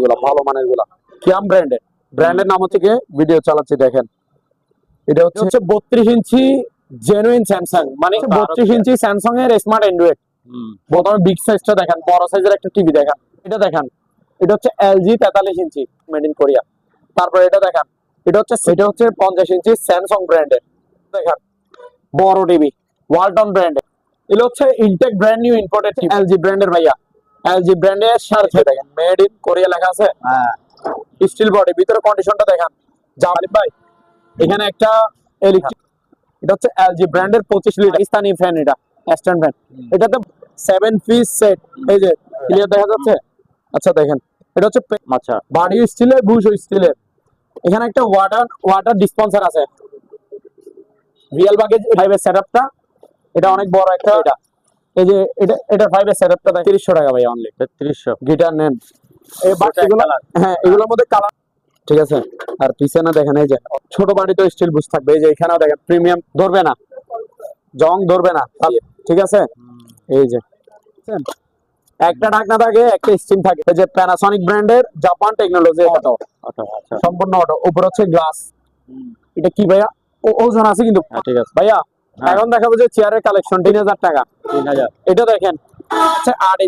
গুলা, ভালো মানের গুলা, কিয়াম ব্র্যান্ডের নাম হচ্ছে গিয়ে, ভিডিও চালাচ্ছি দেখেন। এটা হচ্ছে 32 ইঞ্চি জেনুইন স্যামসাং, মানে 32 ইঞ্চি স্যামসাং এর স্মার্ট অ্যান্ড্রয়েড। প্রথমে বিগ সাইজটা দেখেন, বড় সাইজের একটা টিভি দেখেন, এটা দেখেন, এটা হচ্ছে LG 43 inch made in Korea. তারপর এটা দেখেন, এটা হচ্ছে 50 ইঞ্চি স্যামসাং ব্র্যান্ডের দেখেন, বড় টিভি, ওয়ালটন ব্র্যান্ডের। এটা হচ্ছে intact brand new imported LG ব্র্যান্ডের ভাইয়া, এলজি ব্র্যান্ডের সাথে দেখেন মেড ইন কোরিয়া লেখা আছে, স্টিল বডি, ভিতরে কন্ডিশনটা দেখেন। জামালি ভাই এখানে একটা ইলেকট্রিক, এটা হচ্ছে এলজি ব্র্যান্ডের 25 লিটার পাকিস্তানি ফ্যান, এটা স্ট্যান্ড ফ্যান, এটাতে 7 পিস সেট, এই যে ক্লিয়ার দেখা যাচ্ছে। আচ্ছা দেখেন, এটা হচ্ছে আচ্ছা বডি স্টিলের, বুশ স্টিলের। এখানে একটা ওয়াটার ডিসপেন্সার আছে, রিয়েল বাগেজ 5 এর সেটআপটা, এটা অনেক বড় একটা, এটা এই যে এটা 5 এর সেটআপটা 3300 টাকা ভাই, অনলি 3300। গিটার নেন এই বাকিগুলো, হ্যাঁ এগুলোর মধ্যে কালার, ঠিক আছে। আর পিছনে দেখেন এই যে ছোট বাড়ি তো স্টিল বুশ থাকবে, এই যে এখানেও দেখেন প্রিমিয়াম, ধরবে না, জং ধরবে না, ঠিক আছে। এই যে একটা ঢাকনা থাকে, একটা স্টিম থাকে, এই যে প্যানাসনিক ব্র্যান্ডের জাপান টেকনোলজি, অটো সম্পূর্ণ অটো, উপর হচ্ছে গ্লাস। এটা কি ভাইয়া, ওজন আছে কিন্তু, ঠিক আছে ভাইয়া। এখন দেখাবো যে চেয়ারের কালেকশন, 3000 টাকা, 3000। এটা দেখেন আচ্ছা 8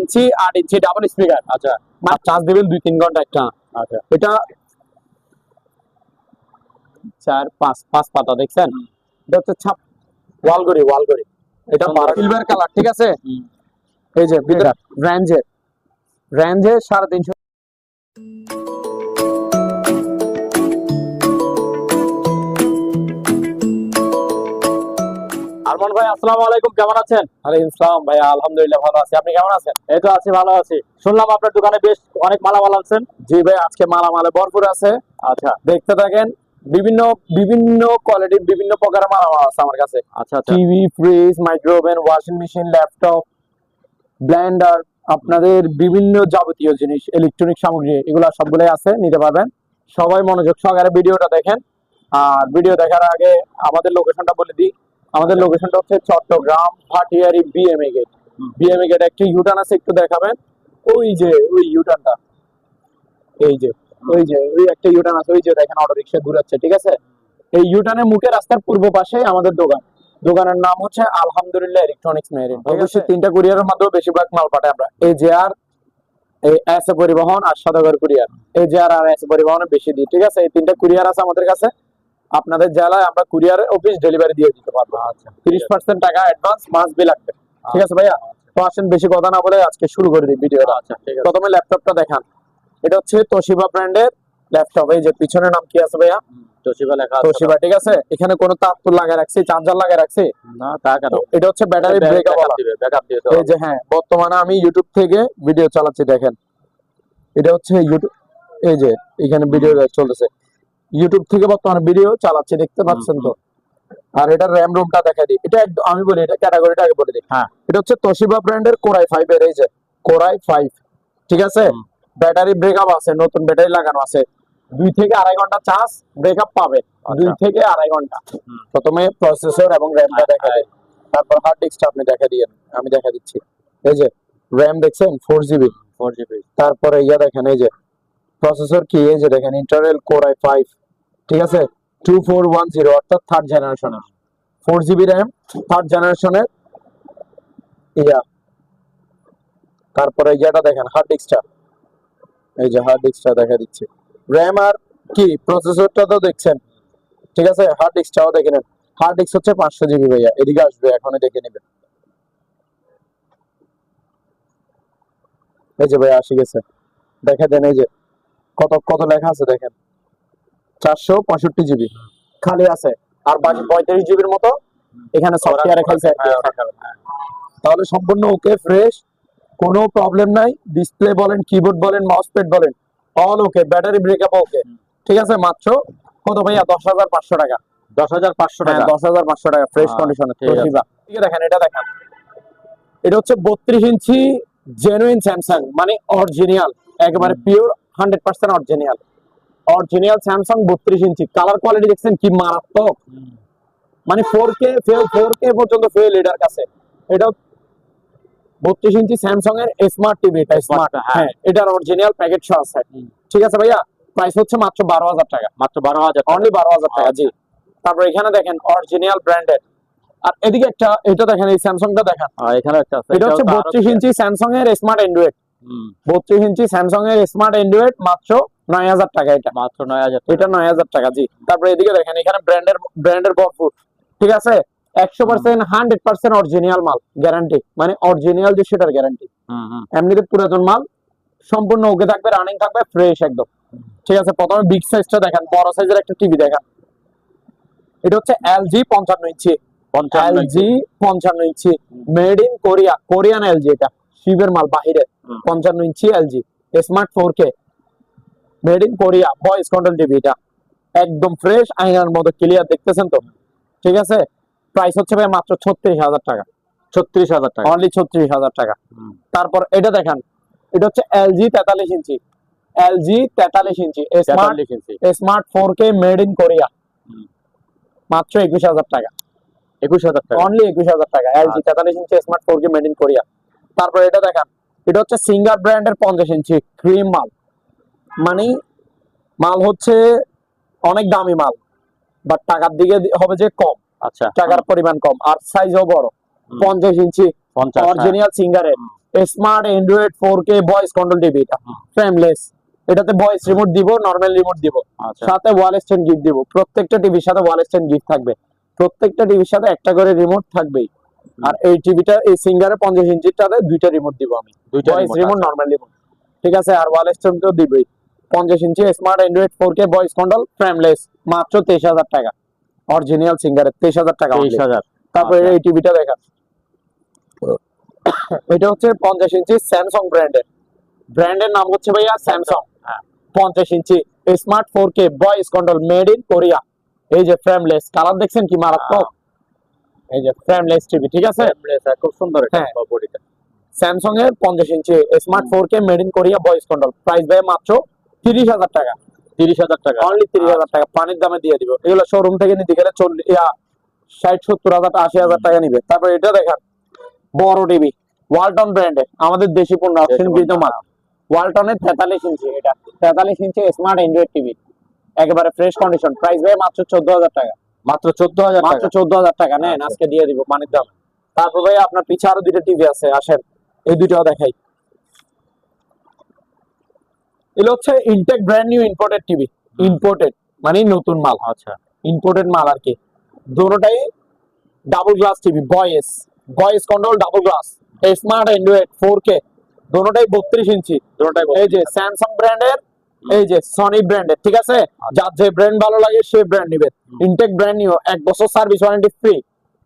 ইঞ্চি ডাবল স্পিকার, আচ্ছা মাত্র চার্জ দিবেন 2-3 ঘন্টা একটা, আচ্ছা। এটা 4-5 পাতা দেখছেন, এটা হচ্ছে ছাপ ওয়ালগড়ি, এটা সিলভার কালার, ঠিক আছে। এই যে ভিতরে রেঞ্জে 350। আরমান ভাই আসসালামু আলাইকুম, কেমন আছেন? ওয়ালাইকুম আসসালাম ভাই, আলহামদুলিল্লাহ ভালো আছি, আপনি কেমন আছেন? এই তো আছি, ভালো আছি। শুনলাম আপনার দোকানে বেশ অনেক মালামাল আনছেন। জি ভাই, আজকে মালামালে ভরপুর আছে। আচ্ছা দেখতে থাকেন, বিভিন্ন কোয়ালিটির বিভিন্ন প্রকারের মালামাল আছে আমার কাছে। আচ্ছা, TV, fridge, micro oven, washing machine, laptop, blender, আপনাদের বিভিন্ন যাবতীয় জিনিস, ইলেকট্রনিক সামগ্রী, এগুলা সবগুলাই আছে, নিতে পারবেন। সবাই মনোযোগ সহকারে ভিডিওটা দেখেন। আর ভিডিও দেখার আগে আমাদের লোকেশনটা বলে দিই। আমাদের লোকেশনটা হচ্ছে Chittagong Bhatiari BMA gate. BMA gate একটা ইউটার্ন আছে, একটু দেখাবেন। ওই যে ওই ইউটার্নটা, এই যে ওই একটা ইউটার্ন আছে, ওই যে দেখেন অটো রিক্সা ঘুরাচ্ছে, ঠিক আছে। এই ইউটার্নের মুখে রাস্তার পূর্ব পাশে আমাদের দোকানের নাম হচ্ছে আলহামদুলিল্লাহ ইলেকট্রনিক্স মেরিন। অবশ্যই 3টা কুরিয়ারের মাধ্যমে বেশিরভাগ মাল পাঠাই আমরা, এজেআর, এস এ পরিবহন আর সদাগর কুরিয়ার। এজেআর আর এস এ পরিবহনে বেশি দিই, ঠিক আছে। এই 3টা কুরিয়ার আছে আমাদের কাছে। আপনাদের জেলায় আমরা কুরিয়ার অফিস ডেলিভারি দিয়ে দিতে পারবো। আচ্ছা 30% টাকা অ্যাডভান্স মাস বি লাগবে, ঠিক আছে ভাইয়া। তো আসেন বেশি কথা না বলে আজকে শুরু করে দিই ভিডিওটা। আচ্ছা ঠিক আছে। প্রথমে ল্যাপটপটা দেখান, এটা হচ্ছে তোশিবা ব্র্যান্ডের ল্যাপটপ। এই যে পিছনে নাম কি আছে ভাইয়া? তোশিবা লেখা আছে, তোশিবা, ঠিক আছে। এখানে কোনো তার তো লাগায় রাখছি, চার্জার লাগায় রাখছি না, তা কেন? এটা হচ্ছে ব্যাটারি ব্যাকআপ দিবে। এই যে হ্যাঁ, বর্তমানে আমি ইউটিউব থেকে ভিডিও চালাচ্ছি দেখেন, এটা হচ্ছে ইউটিউব, এই যে এখানে ভিডিও চলতেছে, ইউটিউব থেকে বর্তমানে ভিডিও চালাচ্ছি, দেখতে পাচ্ছেন তো। আর এটা র‍্যাম রোমটা দেখাই দিই, এটা একদম আমি বলি, এটা ক্যাটাগরিটা আগে বলে দিই। হ্যাঁ, এটা হচ্ছে তোশিবা ব্র্যান্ডের কোরাই 5 এর, এই যে কোরাই 5, ঠিক আছে। ব্যাটারি ব্রেকআপ আছে, নতুন ব্যাটারি লাগানো আছে, 2 থেকে 2.5 ঘন্টা চার্জ ব্রেকআপ পাবে, 2 থেকে 2.5 ঘন্টা। প্রথমে প্রসেসর এবং র‍্যামটা দেখা দিই, তারপর হার্ড ডিস্কটা আপনি দেখা দিয়েন, আমি দেখা দিচ্ছি। এই যে র‍্যাম দেখছেন 4GB, তারপরে ইয়া দেখেন, এই যে প্রসেসর কি, এই যে দেখেন ইন্টেল কোর i5, ঠিক আছে, 2410, অর্থাৎ 3rd জেনারেশনের, 4GB র‍্যাম, 3rd জেনারেশনের ইয়া। তারপরে ইয়াটা দেখেন হার্ড ডিস্কটা, এই যে হার্ড ডিস্কটা দেখা দিচ্ছে। র‍্যাম আর কি প্রসেসরটা তো দেখছেন, ঠিক আছে। হার্ড ডিস্কটাও দেখে নেন, হার্ড ডিস্ক হচ্ছে 500GB ভাইয়া, এদিকে আসবে এখনই দেখে নেবেন। এই যে ভাইয়া আসি গেছে, দেখে দেন, এই যে কত লেখা আছে দেখেন, 465GB খালি আছে, আর বাকি 35GBর মতো এখানে সফটওয়্যারে খাইছে। তাহলে সম্পূর্ণ ওকে, ফ্রেশ, কোনো প্রবলেম নাই। ডিসপ্লে বলেন, কিবোর্ড বলেন, মাউস প্যাড বলেন, অল ওকে, ব্যাটারি ব্রেকআপ ওকে, ঠিক আছে। মাত্র কত ভাইয়া? 10,500 টাকা। 10,500 টাকা, 10,500 টাকা ফ্রেশ কন্ডিশনে। ঠিক আছে দেখেন, এটা দেখেন, এটা হচ্ছে 32 ইঞ্চি জেনুইন স্যামসাং, মানে অরিজিনাল, একেবারে পিওর 100% অরিজিনাল স্যামসাং 32 ইঞ্চি। কালার কোয়ালিটি দেখছেন কি মারাত্মক, মানে 4K পর্যন্ত ফেল এটার কাছে। এটা 32 ইঞ্চি স্যামসাং এর স্মার্ট টিভি, এটা স্মার্ট, হ্যাঁ, এটার অরিজিনাল প্যাকেট সহ আছে। ঠিক আছে ভাইয়া, প্রাইস হচ্ছে মাত্র 12,000 টাকা, মাত্র 12,000, অনলি 12,000 টাকা। জি, তারপর এখানে দেখেন অরিজিনাল ব্র্যান্ডেড, আর এদিকে একটা এটা দেখেন, এই স্যামসাংটা দেখেন, এখানে একটা আছে, এটা হচ্ছে 32 ইঞ্চি স্যামসাং এর স্মার্ট অ্যান্ড্রয়েড। 32 ইঞ্চি স্যামসাং এর স্মার্ট অ্যান্ড্রয়েড, মাত্র 9,000 টাকা এটা, মাত্র 9,000, এটা 9,000 টাকা। জি, তারপরে এদিকে দেখেন এখানে ব্র্যান্ডের ভরপুর, ঠিক আছে, 100% 100% অরিজিনাল মাল, গ্যারান্টি, মানে অরিজিনাল যে সেটার গ্যারান্টি। এমনিতে পুরাতন মাল সম্পূর্ণ ওকে থাকবে, রানিং থাকবে, ফ্রেশ একদম। ঠিক আছে, প্রথমে বিগ সাইজটা দেখেন, বড় সাইজের একটা টিভি দেখেন, এটা হচ্ছে LG 55 inch, LG 55 inch, made in Korea, Korean LG, এটা শিবের মাল, বাহিরে 55 inch LG smart 4K, made in Korea, voice control TV, এটা একদম ফ্রেশ, আয়নার মতো ক্লিয়ার, দেখতেছেন তো? ঠিক আছে, প্রাইস হচ্ছে ভাই মাত্র 36,000 টাকা, 36,000 টাকা, অনলি 36,000 টাকা। তারপর এটা দেখেন, এটা হচ্ছে LG 43 inch, LG 43 inch smart 4K, made in Korea, মাত্র 21,000 টাকা, 21,000 টাকা, অনলি 21,000 টাকা, LG 43 inch smart 4K, made in Korea. তারপর এটা দেখেন, এটা হচ্ছে সিঙ্গার ব্র্যান্ডের 50 ইঞ্চি ক্রিম মাল, মানে মাল হচ্ছে অনেক দামি মাল, বাট টাকার দিকে হবে যে কম, আচ্ছা, টাকার পরিমাণ কম, আর সাইজও বড়, 50 ইঞ্চি অরিজিনাল সিঙ্গারের smart android 4K voice control TV, এটা ফ্রেমলেস, এটাতে ভয়েস রিমোট দিব, নরমাল রিমোট দিব, সাথে ওয়াল স্ট্যান্ড গিফট দিব, প্রত্যেকটা টিভির সাথে ওয়াল স্ট্যান্ড গিফট থাকবে, প্রত্যেকটা টিভির সাথে একটা করে রিমোট থাকবেই। আর এই টিভিটা, এই সিঙ্গারের 50 ইঞ্চিটাতে দুইটা রিমোট দিব আমি, ভয়েস রিমোট, নরমাল রিমোট, ঠিক আছে, আর ওয়াল স্ট্যান্ড তো দিবই। 50 inch smart android 4K voice control frameless, মাত্র 23,000 টাকা, অরিজিনাল সিঙ্গারের 23,000 টাকা। 23,000। তারপরে এই টিভিটা দেখেন, এটা হচ্ছে 50 ইঞ্চি স্যামসাং ব্র্যান্ডের নাম হচ্ছে ভাইয়া Samsung, 50 inch smart 4K voice control, made in Korea. এই যে ফ্রেমলেস, কালার দেখছেন কি মারাত্মক, এই যে ফ্রেমলেস টিভি, ঠিক আছে, খুব সুন্দর বডিটা। স্যামসাং এর 50 inch smart 4K, made in Korea voice control, price ভাই মাত্র 30,000 টাকা, 30,000 টাকা, অনলি 30,000 টাকা, পানির দামে দিয়ে দিব। এগুলো শোরুম থেকে নিতে গেলে 60-70,000 80,000 টাকা নিবে। তারপর এটা দেখেন, বড় টিভি, ওয়ালটন ব্র্যান্ডের, আমাদের দেশি পণ্য, অপশনকৃত মাল, ওয়ালটনের 43 ইঞ্চি, এটা 43 ইঞ্চি স্মার্ট অ্যান্ড্রয়েড টিভি, একেবারে ফ্রেশ কন্ডিশন, প্রাইস ভাই মাত্র 14,000 টাকা, মাত্র 14,000 মাত্র 14,000 টাকা, নেন আজকে দিয়ে দিব পানির দাম। তারপর ভাই আপনার পিছে আরো দুইটা টিভি আছে, আসেন এই দুইটাও দেখাই। এগুলো হচ্ছে intact brand new imported TV, imported মানে নতুন মাল, আচ্ছা, ইম্পোর্টেড মাল আর কি। দুটোটাই double glass TV, voice control double glass, smart android 4K, দুটোটাই 32 ইঞ্চি, এই যে স্যামসাং ব্র্যান্ডের, এই যে সনি ব্র্যান্ডের, ঠিক আছে, যার যে ব্র্যান্ড ভালো লাগে সেই ব্র্যান্ড নিবেন। ইনটেক ব্র্যান্ড নিউ, 1 বছর সার্ভিস ওয়ারেন্টি ফ্রি,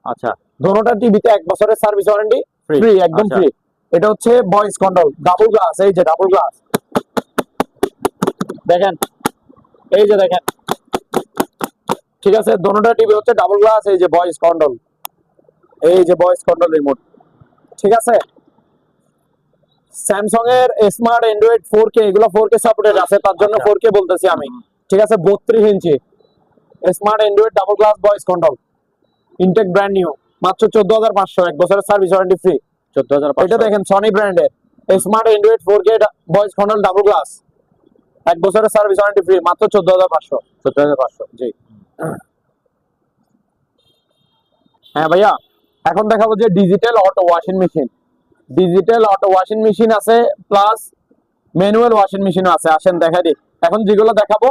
আচ্ছা, দুটোটা টিভিতে 1 বছরের সার্ভিস ওয়ারেন্টি ফ্রি, একদম ফ্রি। এটা হচ্ছে ভয়েস কন্ট্রোল ডাবল গ্লাস, এই যে ডাবল গ্লাস দেখেন, এই যে দেখেন, ঠিক আছে, দুটোটা টিভি হচ্ছে ডাবল গ্লাস, এই যে ভয়েস কন্ট্রোল, এই যে ভয়েস কন্ট্রোল রিমোট, ঠিক আছে। স্যামসাং এর স্মার্ট অ্যান্ড্রয়েড 4K, এগুলো 4K সাপোর্টেড আছে, তার জন্য 4K বলতেছি আমি, ঠিক আছে। 32 inch smart android double glass voice control, Intech brand new, মাত্র 14,500, 1 বছরের সার্ভিস ওয়ারেন্টি ফ্রি, 14,500। এটা দেখেন সনি ব্র্যান্ডের smart android 4K voice control double glass, 1 বছরের সার্ভিস ওয়ারেন্টি ফ্রি, মাত্র 14,500, 14,500। জি, হ্যাঁ ভাইয়া, এখন দেখাবো যে digital auto washing machine, digital auto washing machine আছে, প্লাস ম্যানুয়াল ওয়াশিং মেশিনও আছে, আসেন দেখাই দিই। এখন যেগুলো দেখাবো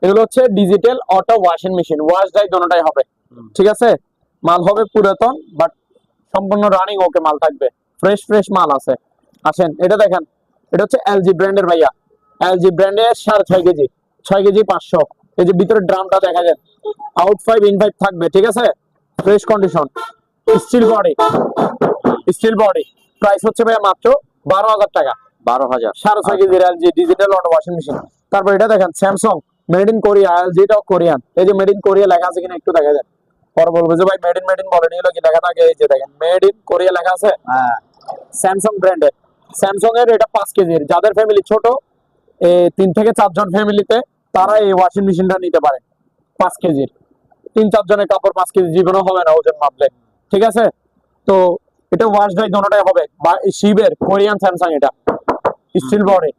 এগুলো হচ্ছে digital auto washing machine, wash dry দুটোটাই হবে, ঠিক আছে। মাল হবে পুরাতন, বাট সম্পূর্ণ রানিং ওকে মাল থাকবে, ফ্রেশ মাল আছে। আসেন এটা দেখেন, এটা হচ্ছে এলজি ব্র্যান্ডের ভাইয়া, এলজি ব্র্যান্ডের 6.5 কেজি, 6 কেজি 500, এই যে ভিতরে ড্রামটা দেখা যায়, আউট 5 ইন 5 থাকবে, ঠিক আছে, fresh condition, steel body, price হচ্ছে ভাইয়া মাত্র 12,000 টাকা, 12,000, 6.5 কেজির LG digital auto washing machine. তারপর এটা দেখেন স্যামসাং, মেড ইন কোরিয়া, এলজিটাও কোরিয়ান, এই যে মেড ইন কোরিয়া লেখা আছে কিনা একটু দেখা যায়, পরে বলবো যে ভাই মেড ইন বলেন, এগুলো কি লেখা থাকে, এই যে দেখেন মেড ইন কোরিয়া লেখা আছে, স্যামসাং ব্র্যান্ডের, স্যামসাং এর এটা 5 কেজির, যাদের ফ্যামিলি ছোট, 3 থেকে 4 জন ফ্যামিলিতে, তারা এই ওয়াশিং মেশিনটা নিতে পারে, 5 কেজির, 3-4 জনের কাপড় 5 কেজি জীবনও হবে না ওজন মাপলে, ঠিক আছে। তো এটা ওয়াশ ডাই দুটোটাই হবে, বা শিবের কোরিয়ান স্যামসাং, এটা স্টিল বডি,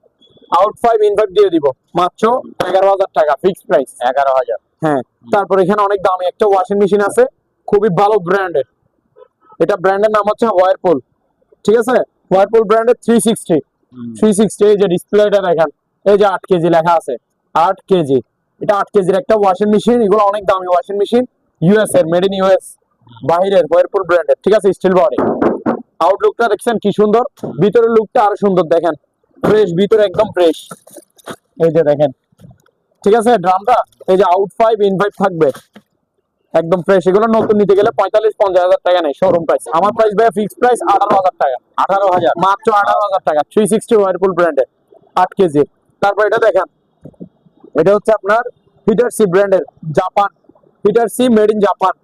আউট 5 ইন 5 দিয়ে দিব মাত্র 11,000 টাকা ফিক্সড প্রাইস। 11,000। হ্যাঁ, তারপর এখানে অনেক দামি একটা ওয়াশিং মেশিন আছে, খুবই ভালো ব্র্যান্ডের। এটা ব্র্যান্ডের নাম হচ্ছে ওয়ারপুল, ঠিক আছে? ওয়ারপুল ব্র্যান্ডের 360 এই যে ডিসপ্লেটা দেখেন, এই যে 8 কেজি লেখা আছে, 8 কেজি। এটা 8 কেজির একটা ওয়াশিং মেশিন। এগুলো অনেক দামি ওয়াশিং মেশিন, ইউএস এর, মেড ইন ইউএস, বাহিরের, ওয়ারপুল ব্র্যান্ডের, ঠিক আছে? Steel body. আউটলুকটা দেখছেন কি সুন্দর, ভিতরের লুকটা আরো সুন্দর দেখেন, ফ্রেশ, ভিতরে একদম ফ্রেশ। এই যে দেখেন, ঠিক আছে? ড্রামটা এই যে আউট 5 ইন 5 থাকবে, একদম ফ্রেশ। এগুলো নতুন নিতে গেলে 45-50,000 টাকা নেই শোরুম প্রাইস। আমার প্রাইস ভাই ফিক্সড প্রাইস 18,000 টাকা। 18,000 মাত্র 18,000 টাকা, 360 ওয়ারপুল ব্র্যান্ডের 8 কেজি। তারপর এটা দেখেন, এটা হচ্ছে আপনার হিটারসি ব্র্যান্ডের, Japan, Hitachi made in Japan,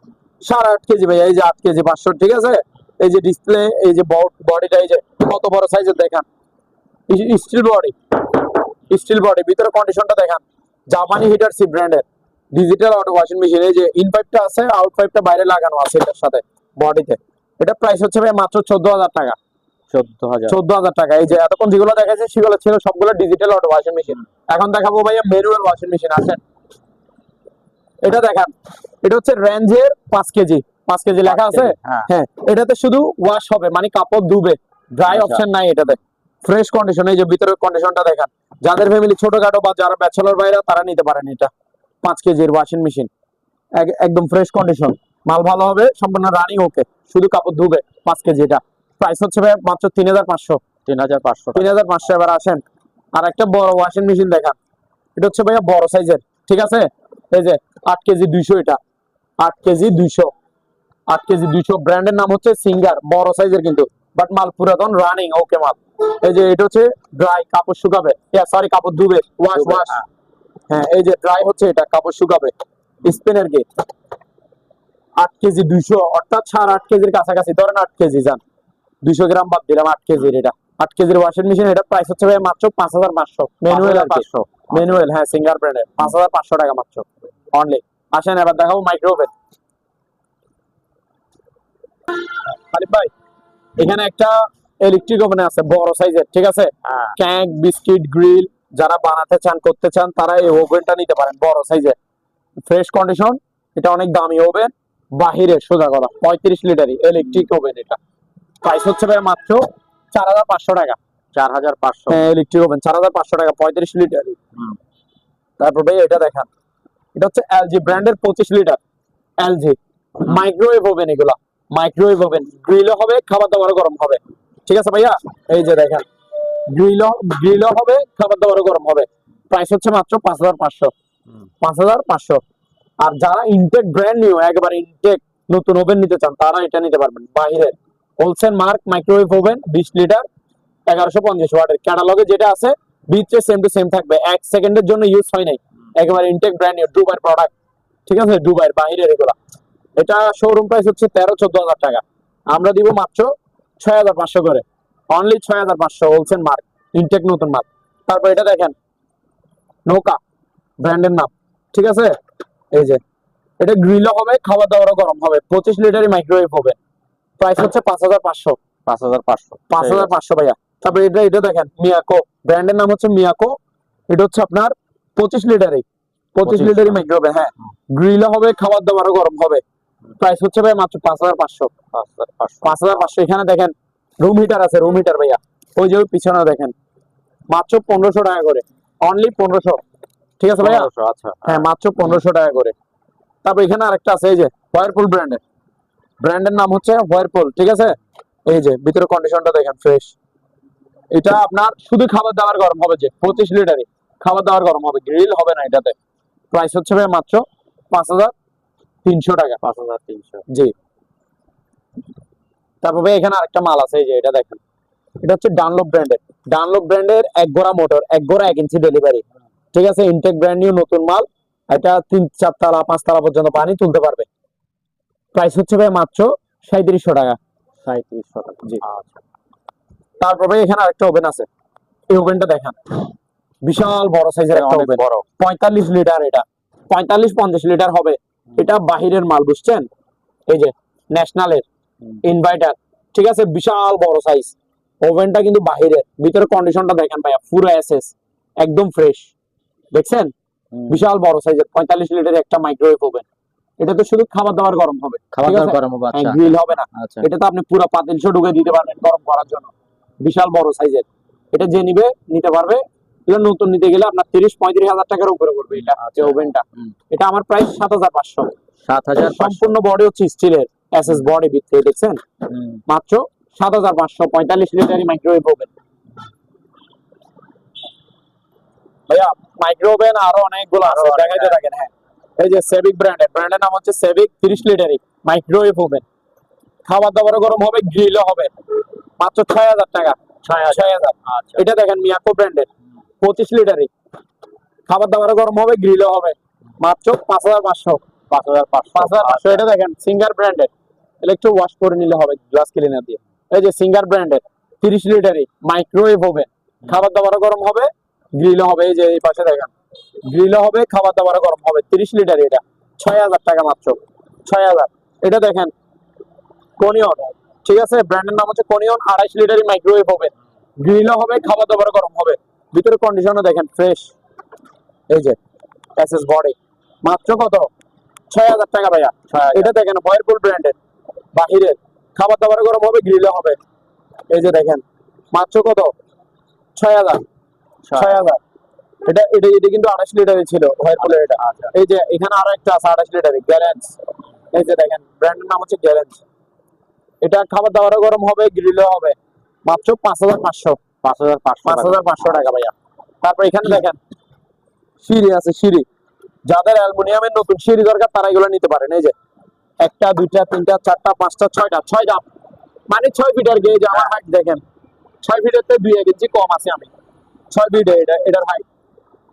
8.5 KG ভাই। এই যে 8 কেজি 500, ঠিক আছে? এই যে ডিসপ্লে, এই যে বডিটা, এই যে কত বড় সাইজের দেখেন, স্টিল বডি, স্টিল বডি, ভিতরে কন্ডিশনটা দেখেন। জাপানি হিটারসি ব্র্যান্ডের ডিজিটাল অটো ওয়াশিং মেশিন। এই যে ইন পাইপটা আছে, আউট পাইপটা বাইরে লাগানো আছে এটার সাথে বডিতে। এটা প্রাইস হচ্ছে ভাই মাত্র 14,000 টাকা। 14,000। 14,000 টাকা। এই যে এতক্ষণ যেগুলো দেখাচ্ছে সেগুলো ছিল সবগুলো ডিজিটাল অটো ওয়াশিং মেশিন। এখন দেখাবো ভাইয়া ম্যানুয়াল ওয়াশিং মেশিন। আসেন, এটা দেখান। এটা হচ্ছে রেঞ্জের 5 কেজি, 5 কেজি লেখা আছে। হ্যাঁ। হ্যাঁ, এটাতে শুধু ওয়াশ হবে, মানে কাপড় ধুবে, ড্রাই আচ্ছা। অপশন নাই এটাতে। ফ্রেশ কন্ডিশন, এই যে ভিতরের কন্ডিশনটা দেখান। যাদের ফ্যামিলি ছোটখাটো বা যারা ব্যাচেলর ভাইরা তারা নিতে পারেন এটা। 5 কেজির ওয়াশিং মেশিন, একদম ফ্রেশ কন্ডিশন, মাল ভালো হবে, সম্পূর্ণ রানিং, ওকে, শুধু কাপড় ধুবে। 5 কেজি, এটা প্রাইস হচ্ছে ভাই মাত্র 3,500। 3,500 টাকা। 3,500। এবার আসেন, আর একটা বড় ওয়াশিং মেশিন দেখান। এটা হচ্ছে ভাইয়া বড় সাইজের, ঠিক আছে? এই যে 8 কেজি 200, এটা 8 কেজি 200, 8 কেজি 200। ব্র্যান্ডের নাম হচ্ছে সিঙ্গার, বড় সাইজের কিন্তু, বাট মাল পুরাতন, রানিং, ওকে মাল। এই যে এটা হচ্ছে ড্রাই, কাপড় শুকাবে, সরি কাপড় ধুবে, ওয়াশ ওয়াশ। হ্যাঁ, এই যে ড্রাই হচ্ছে, এটা কাপড় শুকাবে, স্পিনার গেট। 8 কেজি 200, অর্থাৎ 8.5 কেজির কাছাকাছি, ধরেন 8 কেজি যান, 200 গ্রাম বাদ দিলাম 8 কেজির। এটা 8 কেজির ওয়াশিং মেশিন। এটা প্রাইস হচ্ছে ভাই মাত্র 5,500। ম্যানুয়াল 500, ম্যানুয়াল, হ্যাঁ, সিঙ্গার ব্র্যান্ডের, 5,500 টাকা মাত্র অনলি। আসেন এবার দেখাবো মাইক্রোওভেন। আরিফ ভাই, এখানে একটা ইলেকট্রিক ওভেন আছে বড় সাইজের, ঠিক আছে? হ্যাঁ। কেক, বিস্কিট, গ্রিল যারা বানাতে চান, করতে চান, তারা এই ওভেনটা নিতে পারেন, বড় সাইজের, ফ্রেশ কন্ডিশন। এটা অনেক দামি ওভেন, বাহিরে সোজা কথা, 35 লিটারই ইলেকট্রিক ওভেন। এটা প্রাইস হচ্ছে ভাই মাত্র 4,500 টাকা। 4,500। হ্যাঁ, ইলেকট্রিক ওভেন 4,500 টাকা, 35 লিটারই। তারপর ভাই এটা দেখান, এটা হচ্ছে এলজি ব্র্যান্ডের 25 লিটার এলজি মাইক্রোওয়েভ ওভেন। এগুলা মাইক্রোওয়েভ ওভেন, গ্রিলও হবে, খাবার দাবারও গরম হবে, ঠিক আছে ভাইয়া? এই যে দেখেন, গ্রিলও হবে, খাবার দাবারও গরম হবে। প্রাইস হচ্ছে মাত্র 5,500। 5,500। আর যারা ইনটেক ব্র্যান্ড নিউ, একবার ইনটেক নতুন ওভেন নিতে চান, তারা এটা নিতে পারবেন। বাহিরের wholesale mark microwave oven, 20 litre, 1150 ওয়াটের। ক্যাটালগে যেটা আছে ভিতরে সেম টু সেম থাকবে, 1 সেকেন্ডের জন্য ইউজ হয় নাই, একেবারে ইনটেক ব্র্যান্ড নিউ, দুবাইয়ের প্রোডাক্ট, ঠিক আছে? দুবাইয়ের বাহিরের এগুলা। এটা শোরুম প্রাইস হচ্ছে 13-14,000 টাকা, আমরা দিব মাত্র 6,500 করে, অনলি 6,500, হোলসেল মার্ক, ইনটেক নতুন মার্ক। তারপর এটা দেখেন, নৌকা ব্র্যান্ডের নাম, ঠিক আছে? এই যে এটা গ্রিলও হবে, খাবার দাবারও গরম হবে, 25 লিটারই মাইক্রোওয়েভ হবে। প্রাইস হচ্ছে 5,500। 5,500। 5,500 ভাইয়া। তারপর এটা দেখেন, মিয়াকো ব্র্যান্ডের নাম হচ্ছে মিয়াকো। এটা হচ্ছে আপনার 25 লিটারই, 25 লিটারই মাইক্রোওয়েভ, হ্যাঁ, গ্রিলও হবে, খাবার দাবারও গরম হবে। প্রাইস হচ্ছে ভাই মাত্র 5,500। 5,500। এখানে দেখেন রুম হিটার আছে, রুম হিটার ভাইয়া, ওই যে পিছনে দেখেন, মাত্র 1,500 টাকা করে, অনলি 1,500, ঠিক আছে ভাইয়া? 1500। আচ্ছা, হ্যাঁ, মাত্র 1,500 টাকা করে। তারপর এখানে আরেকটা আছে, এই যে ওয়ারপুল ব্র্যান্ডের নাম হচ্ছে ওয়ারপুল, ঠিক আছে? এই যে ভিতরে কন্ডিশনটা দেখেন, ফ্রেশ। এটা আপনার শুধু খাবার দাবার গরম হবে, যে 25 লিটারই খাবার দাবার গরম হবে, গ্রিল হবে না এটাতে। প্রাইস হচ্ছে ভাই মাত্র 5,300 টাকা। 5,300। জি। তারপর ভাই এখানে আরেকটা মাল আছে, এই যে এটা দেখেন, এটা হচ্ছে ডানলপ ব্র্যান্ডের 1 গোড়া মোটর, 1 গোড়া 1 ইঞ্চি ডেলিভারি, ঠিক আছে? ইনটেক ব্র্যান্ড নিউ নতুন মাল। এটা 3-4 তলা 5 তলা পর্যন্ত পানি তুলতে পারবে। প্রাইস হচ্ছে ভাই মাত্র 3700 টাকা। 3700 টাকা। জি। আচ্ছা। তারপর ভাই এখানে আরেকটা ওভেন আছে, এই ওভেনটা দেখেন, বিশাল বড় সাইজের একটা অনেক ওভেন, বড়। 45 লিটার, এটা 45-50 লিটার হবে। এটা বাহিরের মাল, বুঝছেন? এই যে ন্যাশনালের ইনভার্টার, ঠিক আছে? বিশাল বড় সাইজ ওভেনটা, কিন্তু বাহিরের, ভিতরে কন্ডিশনটা দেখেন ভাইয়া, পুরো এসএস, একদম ফ্রেশ, দেখছেন বিশাল বড় সাইজের 45 লিটারের একটা মাইক্রোওয়েভ ওভেন। এটা তো শুধু খাবার দাবার গরম হবে, খাবার ঠিক দাবার আছে? গরম হবে, আচ্ছা গ্রিল হবে না। আচ্ছা। এটা তো আপনি পুরো পাতিলশো ঢুকে দিতে পারবেন গরম করার জন্য, বিশাল বড় সাইজের। এটা যে নিবে নিতে পারবে। এটা নতুন নিতে গেলে আপনার 30-35 হাজার টাকার উপরে পড়বে এটা যে ওভেনটা। এটা আমার প্রাইস 7,500। 7,500 সম্পূর্ণ বডি হচ্ছে স্টিলের, এসএস বডি ভিতরে, দেখছেন? মাত্র 7,500, 45 লিটারের মাইক্রোওয়েভ ওভেন। ভাইয়া মাইক্রো ওভেন আরো অনেকগুলো আছে, দেখাইতে থাকেন। হ্যাঁ, এই যে সেভিক ব্র্যান্ডের নাম হচ্ছে সেভিক 30 লিটারের মাইক্রোওয়েভ ওভেন। খাবার দাবার গরম হবে, গ্রিলও হবে, মাত্র 6,000 টাকা। 6,000। আচ্ছা। এটা দেখেন মিয়াকো ব্র্যান্ডের 25 লিটারের, খাবার দাবার গরম হবে, গ্রিলও হবে, মাত্র 5,500। 5,500। এটা দেখেন সিঙ্গার ব্র্যান্ডের, ইলেকট্রো ওয়াশ করে নিলে হবে গ্লাস ক্লিনার দিয়ে। এই যে সিঙ্গার ব্র্যান্ডের 30 লিটারের মাইক্রোওয়েভ ওভেন, খাবার দাবার গরম হবে, গ্রিলও হবে। এই যে এই পাশে দেখেন গ্রিলও হবে, খাবার দাবার গরম হবে, 30 লিটার। এটা 6,000 টাকা মাত্র, 6,000। এটা দেখেন কোনিয়ন, ঠিক আছে, ব্র্যান্ডের নাম হচ্ছে কোনিয়ন, 28 লিটারের মাইক্রোওয়েভ ওভেন, গ্রিলও হবে, খাবার দাবার গরম হবে, ভিতরে কন্ডিশনও দেখেন ফ্রেশ। এই যে এসএস বডি, মাত্র কত? 6,000 টাকা ভাইয়া। এটা দেখেন ওয়ারপুল ব্র্যান্ডের, বাহিরের, খাবার দাবার গরম হবে, গ্রিলও হবে। এই যে দেখেন মাত্র কত? 6,000। 6,000। এটা এটা এটা কিন্তু 28 লিটারের ছিল ওয়ারপুলের এটা। এই যে এখানে আরো একটা আছে 28 লিটারের, গ্যারেন্স। এই যে দেখেন ব্র্যান্ডের নাম হচ্ছে গ্যারেন্স। এটা খাবার দাবার গরম হবে, গ্রিলও হবে, মাত্র 5,500। 5,500 টাকা ভাইয়া। তারপর এখানে দেখেন সিঁড়ি আছে, সিঁড়ি, যাদের অ্যালুমিনিয়ামের নতুন সিঁড়ি দরকার তারা এগুলো নিতে পারেন। এই যে 1টা 2টা 3টা 4টা 5টা 6টা মানে 6 ফিটের গেজ। আমার হাইট দেখেন 6 ফিটের থেকে 2-1 ইঞ্চি কম আছে আমি, 6 ফিটে এটার হাইট।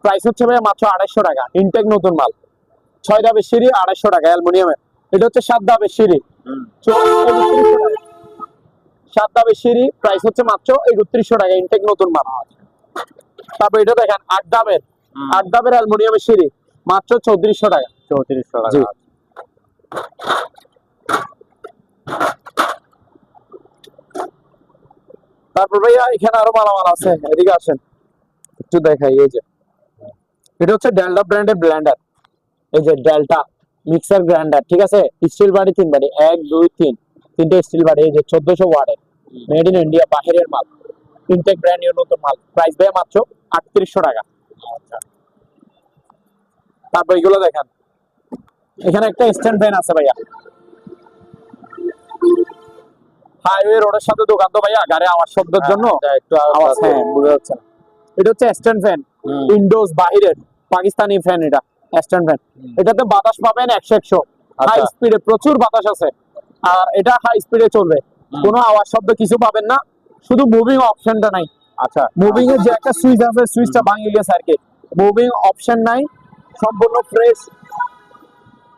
প্রাইস হচ্ছে ভাই মাত্র 250 টাকা, ইনটেক নতুন মাল। 6 ধাপের সিঁড়ি 250 টাকা অ্যালুমিনিয়ামের। এটা হচ্ছে 7 ধাপের সিঁড়ি, 7 ধাপের সিঁড়ি, প্রাইস হচ্ছে মাত্র 3100 টাকা, ইনটেক নতুন মাল। তারপর এটা দেখেন 8 ধাপের অ্যালুমিনিয়ামের সিঁড়ি, মাত্র 3400 টাকা। 3400 টাকা। জি। তারপর ভাইয়া এখানে আরো মালামাল আছে, এদিকে আসেন একটু দেখাই। এই যে এটা হচ্ছে ডেল্টা ব্র্যান্ডের ব্লেন্ডার। এই যে ডেল্টা মিক্সার গ্রাইন্ডার, ঠিক আছে, স্টিল বাড়ি 3 বাড়ি, 1 2 3 তিনটে স্টিল বাড়ি। এই যে 1400 ওয়াটের, মেড ইন ইন্ডিয়া, বাহিরের মাল, ইনটেক ব্র্যান্ড নিউ নতুন মাল। প্রাইস ভাইয়া মাত্র 3800 টাকা। আচ্ছা। তারপর এগুলো দেখেন, এখানে একটা স্ট্যান্ড ফ্যান আছে ভাইয়া। হাইওয়ে রোডের সাথে দোকান তো ভাইয়া, গাড়ি আওয়াজ শব্দের জন্য একটু আওয়াজ, হ্যাঁ, বোঝা যাচ্ছে না। এটা হচ্ছে স্ট্যান্ড ফ্যান, উইন্ডোজ বাহিরের, পাকিস্তানি ফ্যান। এটা স্ট্যান্ড ফ্যান, এটাতে বাতাস পাবেন 100-100, হাই স্পিডে, প্রচুর বাতাস আছে। আর এটা হাই স্পিডে চলবে, কোনো আওয়াজ শব্দ কিছু পাবেন না, শুধু মুভিং অপশনটা নাই। আচ্ছা, মুভিং এর যে একটা সুইচ আছে, সুইচটা ভাঙিয়ে গেছে আর কি, মুভিং অপশন নাই।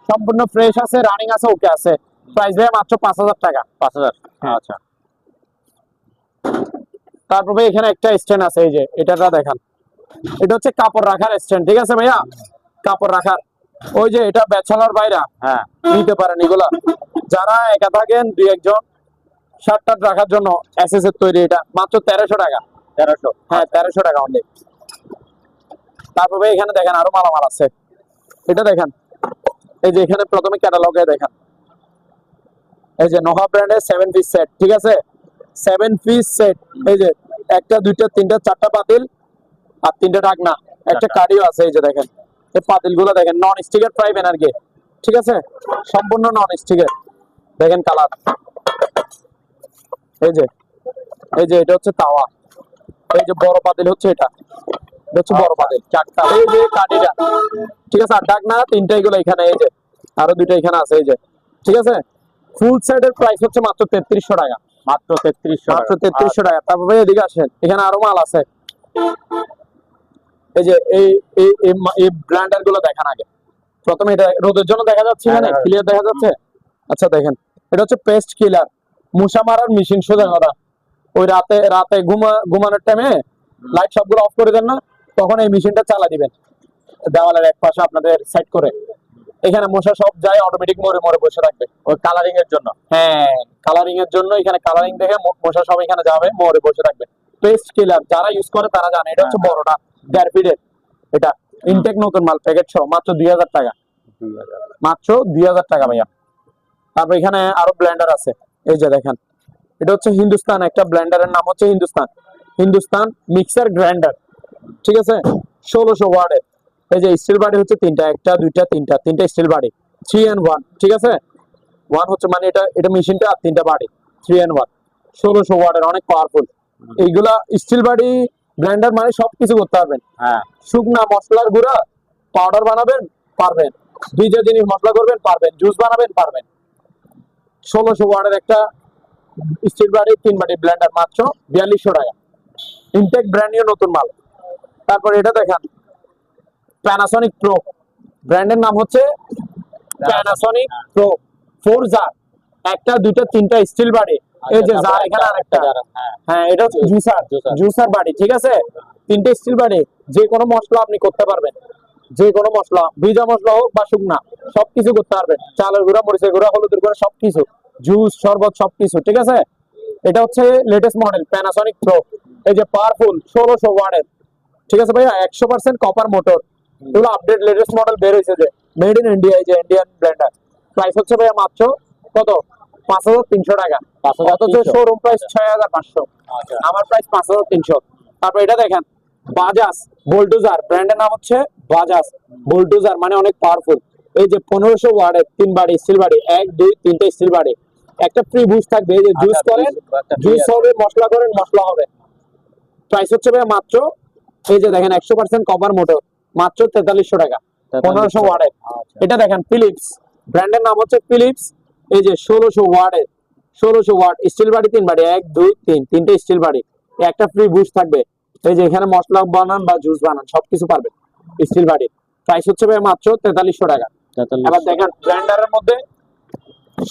সম্পূর্ণ ফ্রেশ আছে, রানিং আছে, ওকে আছে। প্রাইস ভাই মাত্র 5,000 টাকা। 5,000। আচ্ছা। তারপর ভাই এখানে একটা স্ট্যান্ড আছে, এই যে এটাটা দেখান, এটা হচ্ছে কাপড় রাখার স্ট্যান্ড, ঠিক আছে ভাইয়া, কাপড় রাখার। ওই যে এটা ব্যাচেলর ভাইরা হ্যাঁ নিতে পারেন এগুলা, যারা একা থাকেন 2-1 জন, শার্ট টাট রাখার জন্য এসএস এর তৈরি। এটা মাত্র 1300 টাকা। 1300, হ্যাঁ 1300 টাকা অনলি। তারপর ভাই এখানে দেখেন আরো মালামাল আছে। এটা দেখেন, এই যে এখানে প্রথমে ক্যাটালগে দেখেন, এই যে নোহা ব্র্যান্ডের 7 পিস সেট, ঠিক আছে, 7 পিস সেট। এই যে 1টা 2টা 3টা 4টা পাতিল আর 3টা ঢাকনা, একটা কাডিও আছে। এই যে দেখেন এই পাতিল গুলো দেখেন, নন স্টিকের ফ্রাই প্যান আর কি, ঠিক আছে, সম্পূর্ণ নন স্টিকের। দেখেন কালার, এই যে এটা হচ্ছে তাওয়া। এই যে বড় পাতিল হচ্ছে এটা হচ্ছে বড় পাতিল, 4টা। এই যে কাঠিটা, ঠিক আছে, আর ঢাকনা 3টা, এগুলো এখানে। এই যে আরো 2টা এখানে আছে। এই যে, ঠিক আছে, ফুল সেটের প্রাইস হচ্ছে মাত্র 3300 টাকা। মাত্র 3300 টাকা। তারপর ভাই এদিকে আসেন, এখানে আরো মাল আছে। এই যে এই ব্র্যান্ডার গুলো দেখান আগে। প্রথমে এটা রোদের জন্য দেখা যাচ্ছে, এখানে ক্লিয়ার দেখা যাচ্ছে। আচ্ছা দেখেন, এটা হচ্ছে পেস্ট কিলার, মশা মারার মেশিন। সোজা কথা, ওই রাতে ঘুমানোর টাইমে লাইট সবগুলো অফ করে দেন না, তখন এই মেশিনটা চালা দিবেন দেওয়ালের এক পাশে আপনাদের সেট করে। এখানে মশা সব যায়, অটোমেটিক মরে বসে থাকবে, ওই কালারিং এর জন্য। হ্যাঁ, কালারিং এর জন্য, এখানে কালারিং দেখে মশা সব এখানে যাবে, মরে বসে থাকবে। পেস্ট কিলার যারা ইউজ করে তারা জানে। এটা হচ্ছে বড়টা, 1.5 ফিটের, এটা ইনটেক নতুন মাল প্যাকেট সহ মাত্র 2000 টাকা, 2000 মাত্র 2000 টাকা ভাইয়া। তারপর এখানে আরো ব্লেন্ডার আছে, এই যে দেখেন, এটা হচ্ছে হিন্দুস্তান, একটা ব্লেন্ডারের নাম হচ্ছে হিন্দুস্তান মিক্সার গ্রাইন্ডার, ঠিক আছে, 1600 ওয়াটের। এই যে স্টিল বাড়ি হচ্ছে তিনটা, একটা দুইটা তিনটা স্টিল বাড়ি, 3 in 1, ঠিক আছে, 1 হচ্ছে মানে এটা এটা মেশিনটা, আর তিনটা বাড়ি, 3 in 1, 1600 ওয়াটের, অনেক পাওয়ারফুল। এইগুলা স্টিল বাড়ি ব্লেন্ডার মানে সবকিছু করতে পারবেন। হ্যাঁ, শুকনা মশলার গুঁড়া পাউডার বানাবেন পারবেন, ভিজা জিনিস মশলা করবেন পারবেন, জুস বানাবেন পারবেন। 1600 ওয়াটের একটা স্টিল বাড়ি 3 বাড়ি ব্লেন্ডার মাত্র 4200 টাকা, ইনটেক ব্র্যান্ড নিউ নতুন মাল। তারপর এটা দেখেন, প্যানাসনিক প্রো, ব্র্যান্ডের নাম হচ্ছে প্যানাসনিক প্রো 4 জার, একটা দুইটা তিনটা স্টিল বাড়ি, এই যে জার এখানে আরেকটা, হ্যাঁ এটা হচ্ছে জুসার বাড়ি, ঠিক আছে, তিনটে স্টিল বাড়ি, যে কোনো মশলা আপনি করতে পারবেন, যে কোনো মশলা, ভিজা মশলা হোক বা শুকনা, সবকিছু করতে পারবেন, চালের গুঁড়া, মরিচের গুঁড়া, হলুদের গুঁড়া, সবকিছু, জুস শরবত সবকিছু, ঠিক আছে। এটা হচ্ছে লেটেস্ট মডেল প্যানাসনিক প্রো, এই যে পাওয়ারফুল 1600 ওয়াটের, ঠিক আছে ভাইয়া, 100% কপার মোটর, এগুলো আপডেট লেটেস্ট মডেল বের হয়েছে, যে মেড ইন ইন্ডিয়া, এই যে ইন্ডিয়ান ব্লেন্ডার। প্রাইস হচ্ছে ভাইয়া মাত্র কত, 5300 টাকা, অথচ শোরুম প্রাইস 6500, আমার প্রাইস 5300। তারপর এটা দেখেন, বাজাজ বোল্টুজার, ব্র্যান্ডের নাম হচ্ছে বাজাজ বোল্টুজার, মানে অনেক পাওয়ারফুল। এই যে 1500 ওয়াটের 3 বাড়ি স্টিল বাড়ি, 1 2 3টে স্টিল বাড়ি, একটা ফ্রি বুস্ট থাকবে, এই যে জুস করেন জুস হবে, মশলা করেন মশলা হবে। প্রাইস হচ্ছে ভাই মাত্র, এই যে দেখেন 100% কপার মোটর, মাত্র 4300 টাকা, 1500 ওয়াটের। এটা দেখেন ফিলিপস, ব্র্যান্ডের নাম হচ্ছে ফিলিপস, এই যে 1600 ওয়াটের, 1600 ওয়াট স্টিল বাড়ি 3 বাড়ি, 1 2 3 তিনটে স্টিল বাড়ি, একটা ফ্রি বুস্ট থাকবে, এই যে এখানে মশলা বানান বা জুস বানান সবকিছু পারবেন স্টিল বাড়ি। প্রাইস হচ্ছে ভাই মাত্র 4300 টাকা। এবার দেখেন ব্লেন্ডারের মধ্যে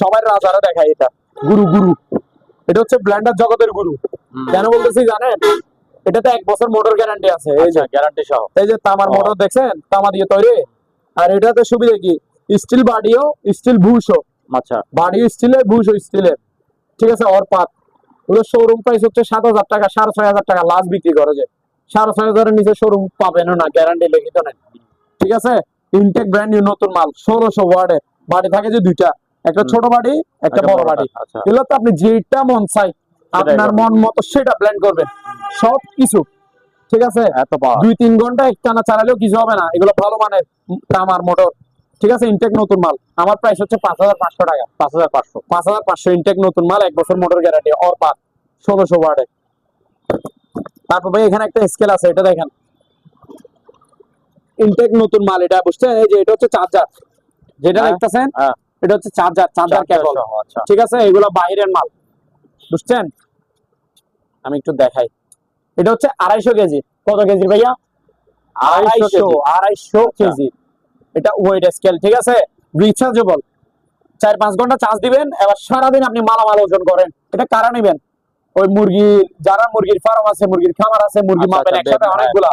সবার রাজারা দেখায়, এটা গুরু, এটা হচ্ছে ব্লেন্ডার জগতের গুরু। কেন বলতেছি জানেন, এটাতে 1 বছর মোটর গ্যারান্টি আছে, এই যে গ্যারান্টি সহ, এই যে তামার মোটর দেখছেন, তামা দিয়ে তৈরি। আর এটাতে সুবিধা কি, স্টিল বাডিও স্টিল বুশও, আচ্ছা, বাড়ি স্টিলের বুশও স্টিলের, ঠিক আছে। ওর পাত ওগুলো শোরুম প্রাইস হচ্ছে 7000 টাকা, 6500 টাকা লাস্ট বিক্রি করে, যে 6500 এর নিচে শোরুম পাবেন না, গ্যারান্টি লিখিত নেই, ঠিক আছে। ইনটেক ব্র্যান্ড নিউ নতুন মাল, 1600 ওয়াটের বাড়ি থাকে যে দুইটা, একটা ছোট বাড়ি একটা বড় বাড়ি, এগুলো তো আপনি যেটা মন চাই আপনার মন মতো সেটা ব্লেন্ড করবেন সবকিছু, ঠিক আছে। 2-3 ঘন্টা একটানা চালালেও কিছু হবে না, এগুলো ভালো মানের তামার মোটর, ঠিক আছে। ইনটেক নতুন মাল, আমার প্রাইস হচ্ছে 5500 টাকা, 5500 ইনটেক নতুন মাল, 1 বছর মোটর গ্যারান্টি, অর পাত 1600 ওয়াটের। তারপর ভাই এখানে একটা স্কেল আছে, এটা দেখেন ইনটেক নতুন মাল, এটা বুঝছেন, এই যে এটা হচ্ছে চার্জার, যেটা দেখতেছেন এটা হচ্ছে চার্জার কেবল, ঠিক আছে। এগুলো বাইরের মাল, বুঝছেন। আমি একটু দেখাই, এটা হচ্ছে 250 কেজি, কত কেজি ভাইয়া, 250 কেজি, এটা ওয়েট স্কেল, ঠিক আছে। রিচার্জেবল, 4-5 ঘন্টা চার্জ দিবেন, এবার সারাদিন আপনি মালামাল ওজন করেন। এটা কারা নেবেন, ওই মুরগির, যারা মুরগির ফার্ম আছে, মুরগির খামার আছে, মুরগি মাপেন একসাথে অনেকগুলা।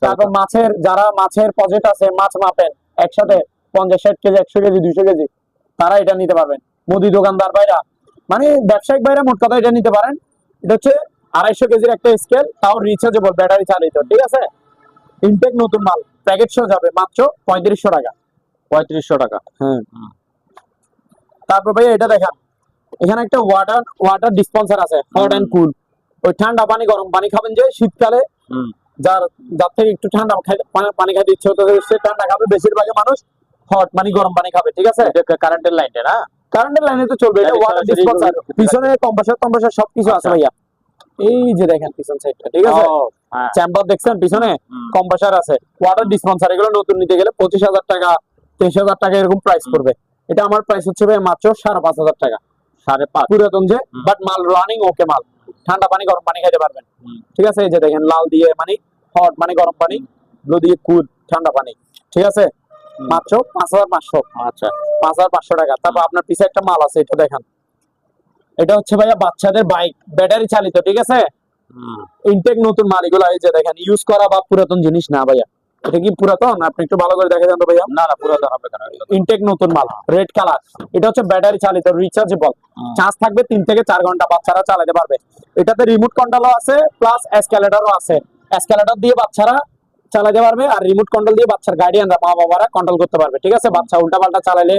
তারপর মাছের, যারা মাছের প্রজেক্ট আছে, মাছ মাপেন একসাথে 50-60 কেজি, 100 কেজি, 200 কেজি, তারা এটা নিতে পারবেন। মুদি দোকানদার ভাইরা, মানে ব্যবসায়িক ভাইরা মোট কথা এটা নিতে পারেন। এটা হচ্ছে 250 কেজির একটা স্কেল, তাও রিচার্জেবল, ব্যাটারি চালিত, ঠিক আছে। ইনটেক নতুন মাল, প্যাকেট সহ যাবে মাত্র 3500 টাকা, 3500 টাকা। হ্যাঁ। তারপর ভাই এটা দেখেন, এখানে একটা ওয়াটার ডিসপেন্সার আছে, হট এন্ড কুল, ওই ঠান্ডা পানি গরম পানি খাবেন যে শীতকালে, যার থেকে একটু ঠান্ডা পানি খাইতে ইচ্ছে হতো সে ঠান্ডা খাবে, বেশিরভাগই মানুষ হট মানে গরম পানি খাবে, ঠিক আছে। কারেন্টের লাইনে না, কারেন্টের লাইনে তো চলবে, এটা ওয়াটার ডিসপেন্সার, পিছনে কম্প্রেসর সবকিছু আছে ভাইয়া। এই যে দেখেন পিছন সাইডটা, ঠিক আছে, চেম্বার দেখছেন পিছনে, কম্প্রেসর আছে, ওয়াটার ডিসপেন্সার। এগুলো নতুন নিতে গেলে 25000 টাকা, 23000 টাকা এরকম প্রাইস পড়বে। এটা আমার প্রাইস হচ্ছে ভাই মাত্র 5500 টাকা, 5.5 পুরাতন যে, বাট মাল রানিং ওকে মাল, ঠান্ডা পানি গরম পানি খাইতে পারবেন, ঠিক আছে। এই যে দেখেন লাল দিয়ে মানে হট মানে গরম পানি, ব্লু দিয়ে কুল ঠান্ডা পানি, ঠিক আছে, মাত্র 5500। আচ্ছা, 5500 টাকা। তারপর আপনার পিছে একটা মাল আছে, এটা দেখেন, এটা হচ্ছে ভাইয়া বাচ্চাদের বাইক, ব্যাটারি চালিত, ঠিক আছে। ইনটেক নতুন মাল এগুলো, এই যে দেখেন ইউজ করা বা পুরাতন জিনিস না ভাইয়া। এটা কি পুরাতন, আপনি একটু ভালো করে দেখে দেন তো ভাইয়া। না পুরাতন হবে কেন, ইনটেক নতুন মাল, রেড কালার। এটা হচ্ছে ব্যাটারি চালিত, রিচার্জেবল, চার্জ থাকবে 3 থেকে 4 ঘন্টা, বাচ্চারা চালাতে পারবে। এটাতে রিমোট কন্ট্রোলও আছে, প্লাস এসকেলেটরও আছে, এসকেলেটর দিয়ে বাচ্চারা চালাতে পারবে, আর রিমোট কন্ট্রোল দিয়ে বাচ্চার গার্ডিয়ানরা, মা বাবারা কন্ট্রোল করতে পারবে। ঠিক আছে, বাচ্চা উল্টাপাল্টা চালালে,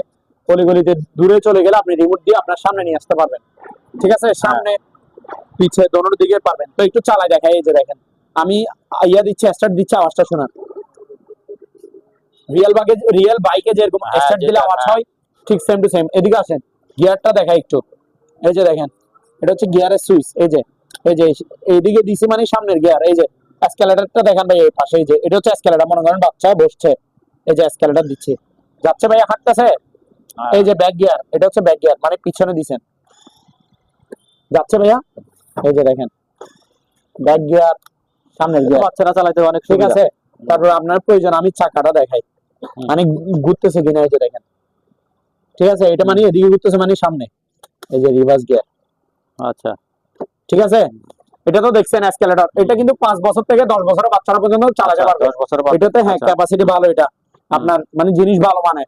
গলিতে দূরে চলে গেলে আপনি রিমোট দিয়ে আপনার সামনে নিয়ে আসতে পারবেন। ঠিক আছে, সামনে পিছে দোনো দিকে পারবেন। তো একটু চালাই দেখাই, এই যে দেখেন আমি দিচ্ছি, স্টার্ট দিচ্ছি, আওয়াজটা শোনান। রিয়েল বাইকে যেরকম স্টার্ট দিলে আওয়াজ হয়, ঠিক সেম টু সেম। এদিকে আসেন, গিয়ারটা দেখাই একটু। এই যে দেখেন, এটা হচ্ছে গিয়ারের সুইচ। এই যে এইদিকে দিছি মানে সামনের গিয়ার। এই যে এসকেলেটরটা দেখেন ভাই, এই পাশে, এই যে এটা হচ্ছে এসকেলেটর। মনে করেন বাচ্চা বসছে, এই যে এসকেলেটর দিচ্ছি, যাচ্ছে ভাইয়া, হাঁটতেছে। এই যে ব্যাক গিয়ার, এটা হচ্ছে ব্যাক গিয়ার, মানে পিছনে দিছেন, যাচ্ছে ভাইয়া। এই যে দেখেন ব্যাক গিয়ার, সামনের গিয়ার। বাচ্চারা চালাতে অনেক ঠিক আছে, তারপর আপনার প্রয়োজন আমি চাকাটা দেখাই, মানে ঘুরতেছে কিনা। এই যে দেখেন, ঠিক আছে, এটা মানে এদিকে ঘুরতেছে মানে সামনে। এই যে রিভার্স গিয়ার। আচ্ছা, ঠিক আছে, এটা তো দেখছেন এসকেলেটর। এটা কিন্তু 5 বছর থেকে 10 বছরের বাচ্চারা পর্যন্ত চালাতে পারবে। 10 বছর এটাতে হ্যাঁ ক্যাপাসিটি ভালো, এটা আপনার মানে জিনিস ভালো মানে।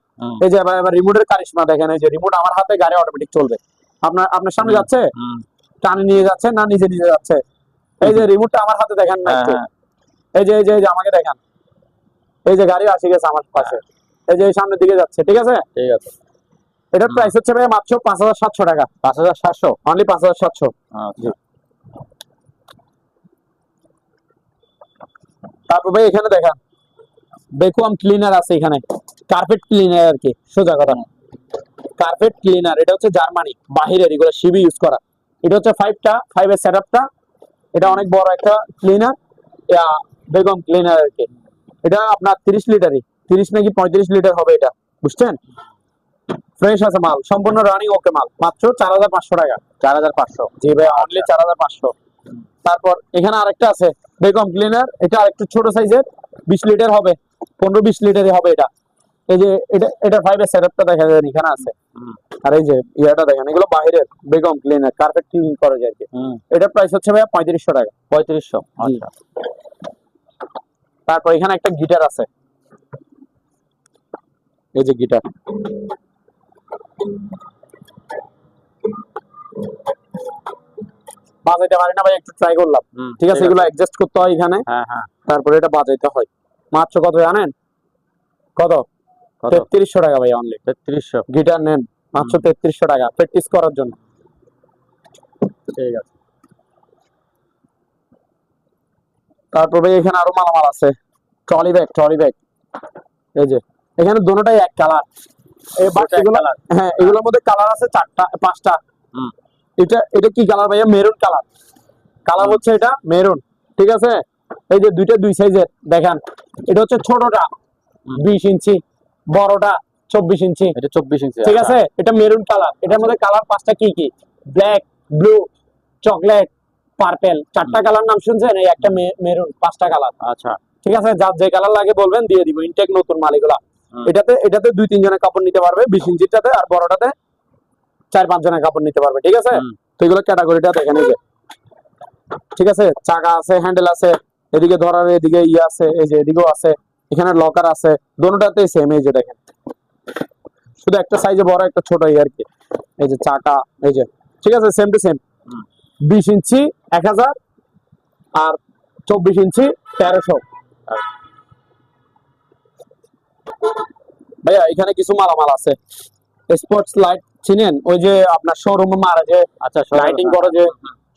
এই যে এবার রিমোটের কারিশমা দেখেন, এই যে রিমোট আমার হাতে, গাড়ি অটোমেটিক চলবে। আপনার সামনে যাচ্ছে, টানে নিয়ে যাচ্ছে না নিজে নিজে যাচ্ছে। এই যে রিমোটটা আমার হাতে দেখেন না একটু। এই যে আমাকে দেখেন, এই যে গাড়ি আসে গেছে আমার পাশে, এই যে সামনের দিকে যাচ্ছে। ঠিক আছে, ঠিক আছে। এটার প্রাইস হচ্ছে ভাই মাত্র 5,700 টাকা। 5,700 অনলি 5,700। আচ্ছা। তারপর ভাই এখানে দেখেন ভ্যাকুয়াম ক্লিনার আছে, এখানে কার্পেট ক্লিনার আর কি, সোজা কথা। কার্পেট ক্লিনার, এটা হচ্ছে জার্মানি বাহিরের, এগুলো সিবি ইউজ করা। এটা হচ্ছে 5 এর সেটআপটা। এটা অনেক বড় একটা ক্লিনার, ভ্যাকুয়াম ক্লিনার আর কি। এটা আপনার 30 লিটারই, 30 নাকি 35 লিটার হবে এটা, বুঝছেন? ফ্রেশ আছে মাল, সম্পূর্ণ রানিং ওকে মাল, মাত্র 4,500 টাকা। 4,500 জি ভাই, অনলি 4,500। তারপর এখানে আরেকটা আছে ভ্যাকুয়াম ক্লিনার, এটা আরেকটু ছোট সাইজের, 20 লিটার হবে, 15-20 লিটারই হবে এটা। এই যে এটা 5 এর সেটআপটা দেখা যায় এখানে আছে। আর এই যে ইয়াটা দেখেন, এগুলো বাইরের ভ্যাকুয়াম ক্লিনার, কার্পেট ক্লিন করে যায় আর কি। এটা প্রাইস হচ্ছে ভাই 3500 টাকা। 3500। আচ্ছা। তারপর এখানে একটা গিটার আছে, এই যে গিটার। বাজাইতে পারি না ভাই, একটু ট্রাই করলাম। ঠিক আছে, এগুলো অ্যাডজাস্ট করতে হয় এখানে। তারপরে এটা বাজাইতে হয়। মাত্র কত জানেন? কত? 3300 টাকা ভাই, অনলি 3300। গিটার নেন মাত্র 3300 টাকা প্র্যাকটিস করার জন্য। ঠিক আছে, তারপর ভাই এখানে আরো মালামাল আছে, ট্রলি ব্যাগ। এই যে এখানে দুটোটাই এক কালার। এই বাক্সগুলো, হ্যাঁ, এগুলোর মধ্যে কালার আছে 5টা। এটা কি কালার ভাইয়া? মেরুন কালার হচ্ছে এটা মেরুন। ঠিক আছে, এই যে দুইটা 2 সাইজের দেখেন। এটা হচ্ছে ছোটটা 20 ইঞ্চি, বড়টা 24 ইঞ্চি। এটা 24 ইঞ্চি। ঠিক আছে, এটা মেরুন কালার। এটার মধ্যে কালার 5টা কি? Black, blue, chocolate, purple. 4টা কালার নাম শুনছেন? এই একটা মেরুন, 5টা কালার। আচ্ছা, ঠিক আছে, যার যে কালার লাগে বলবেন, দিয়ে দিব। ইনটেক নতুন মাল এগুলা। এটাতে 2-3 জনের কাপড় নিতে পারবে, 20 ইঞ্চিটাতে, আর বড়টাতে 4-5 জনের কাপড় নিতে পারবে। ঠিক আছে, তো এগুলো ক্যাটাগরিটা দেখেন। এই যে ঠিক আছে, চাকা আছে, হ্যান্ডেল আছে, এদিকে ধরার, এদিকে আছে, এই যে এদিকেও আছে, এখানে লকার আছে, দুটোটাতে সেম। এই যে দেখেন, শুধু একটা সাইজে বড়, একটা ছোট, এই আর কি। এই যে চাকা, এই যে ঠিক আছে, সেম টু সেম। 20 ইঞ্চি 1000, আর 24 ইঞ্চি 1300। ভাইয়া এখানে কিছু মালামাল আছে। স্পোর্টস লাইট চিনেন? ওই যে আপনার শোরুমে মারে, যে আচ্ছা, লাইটিং করে, যে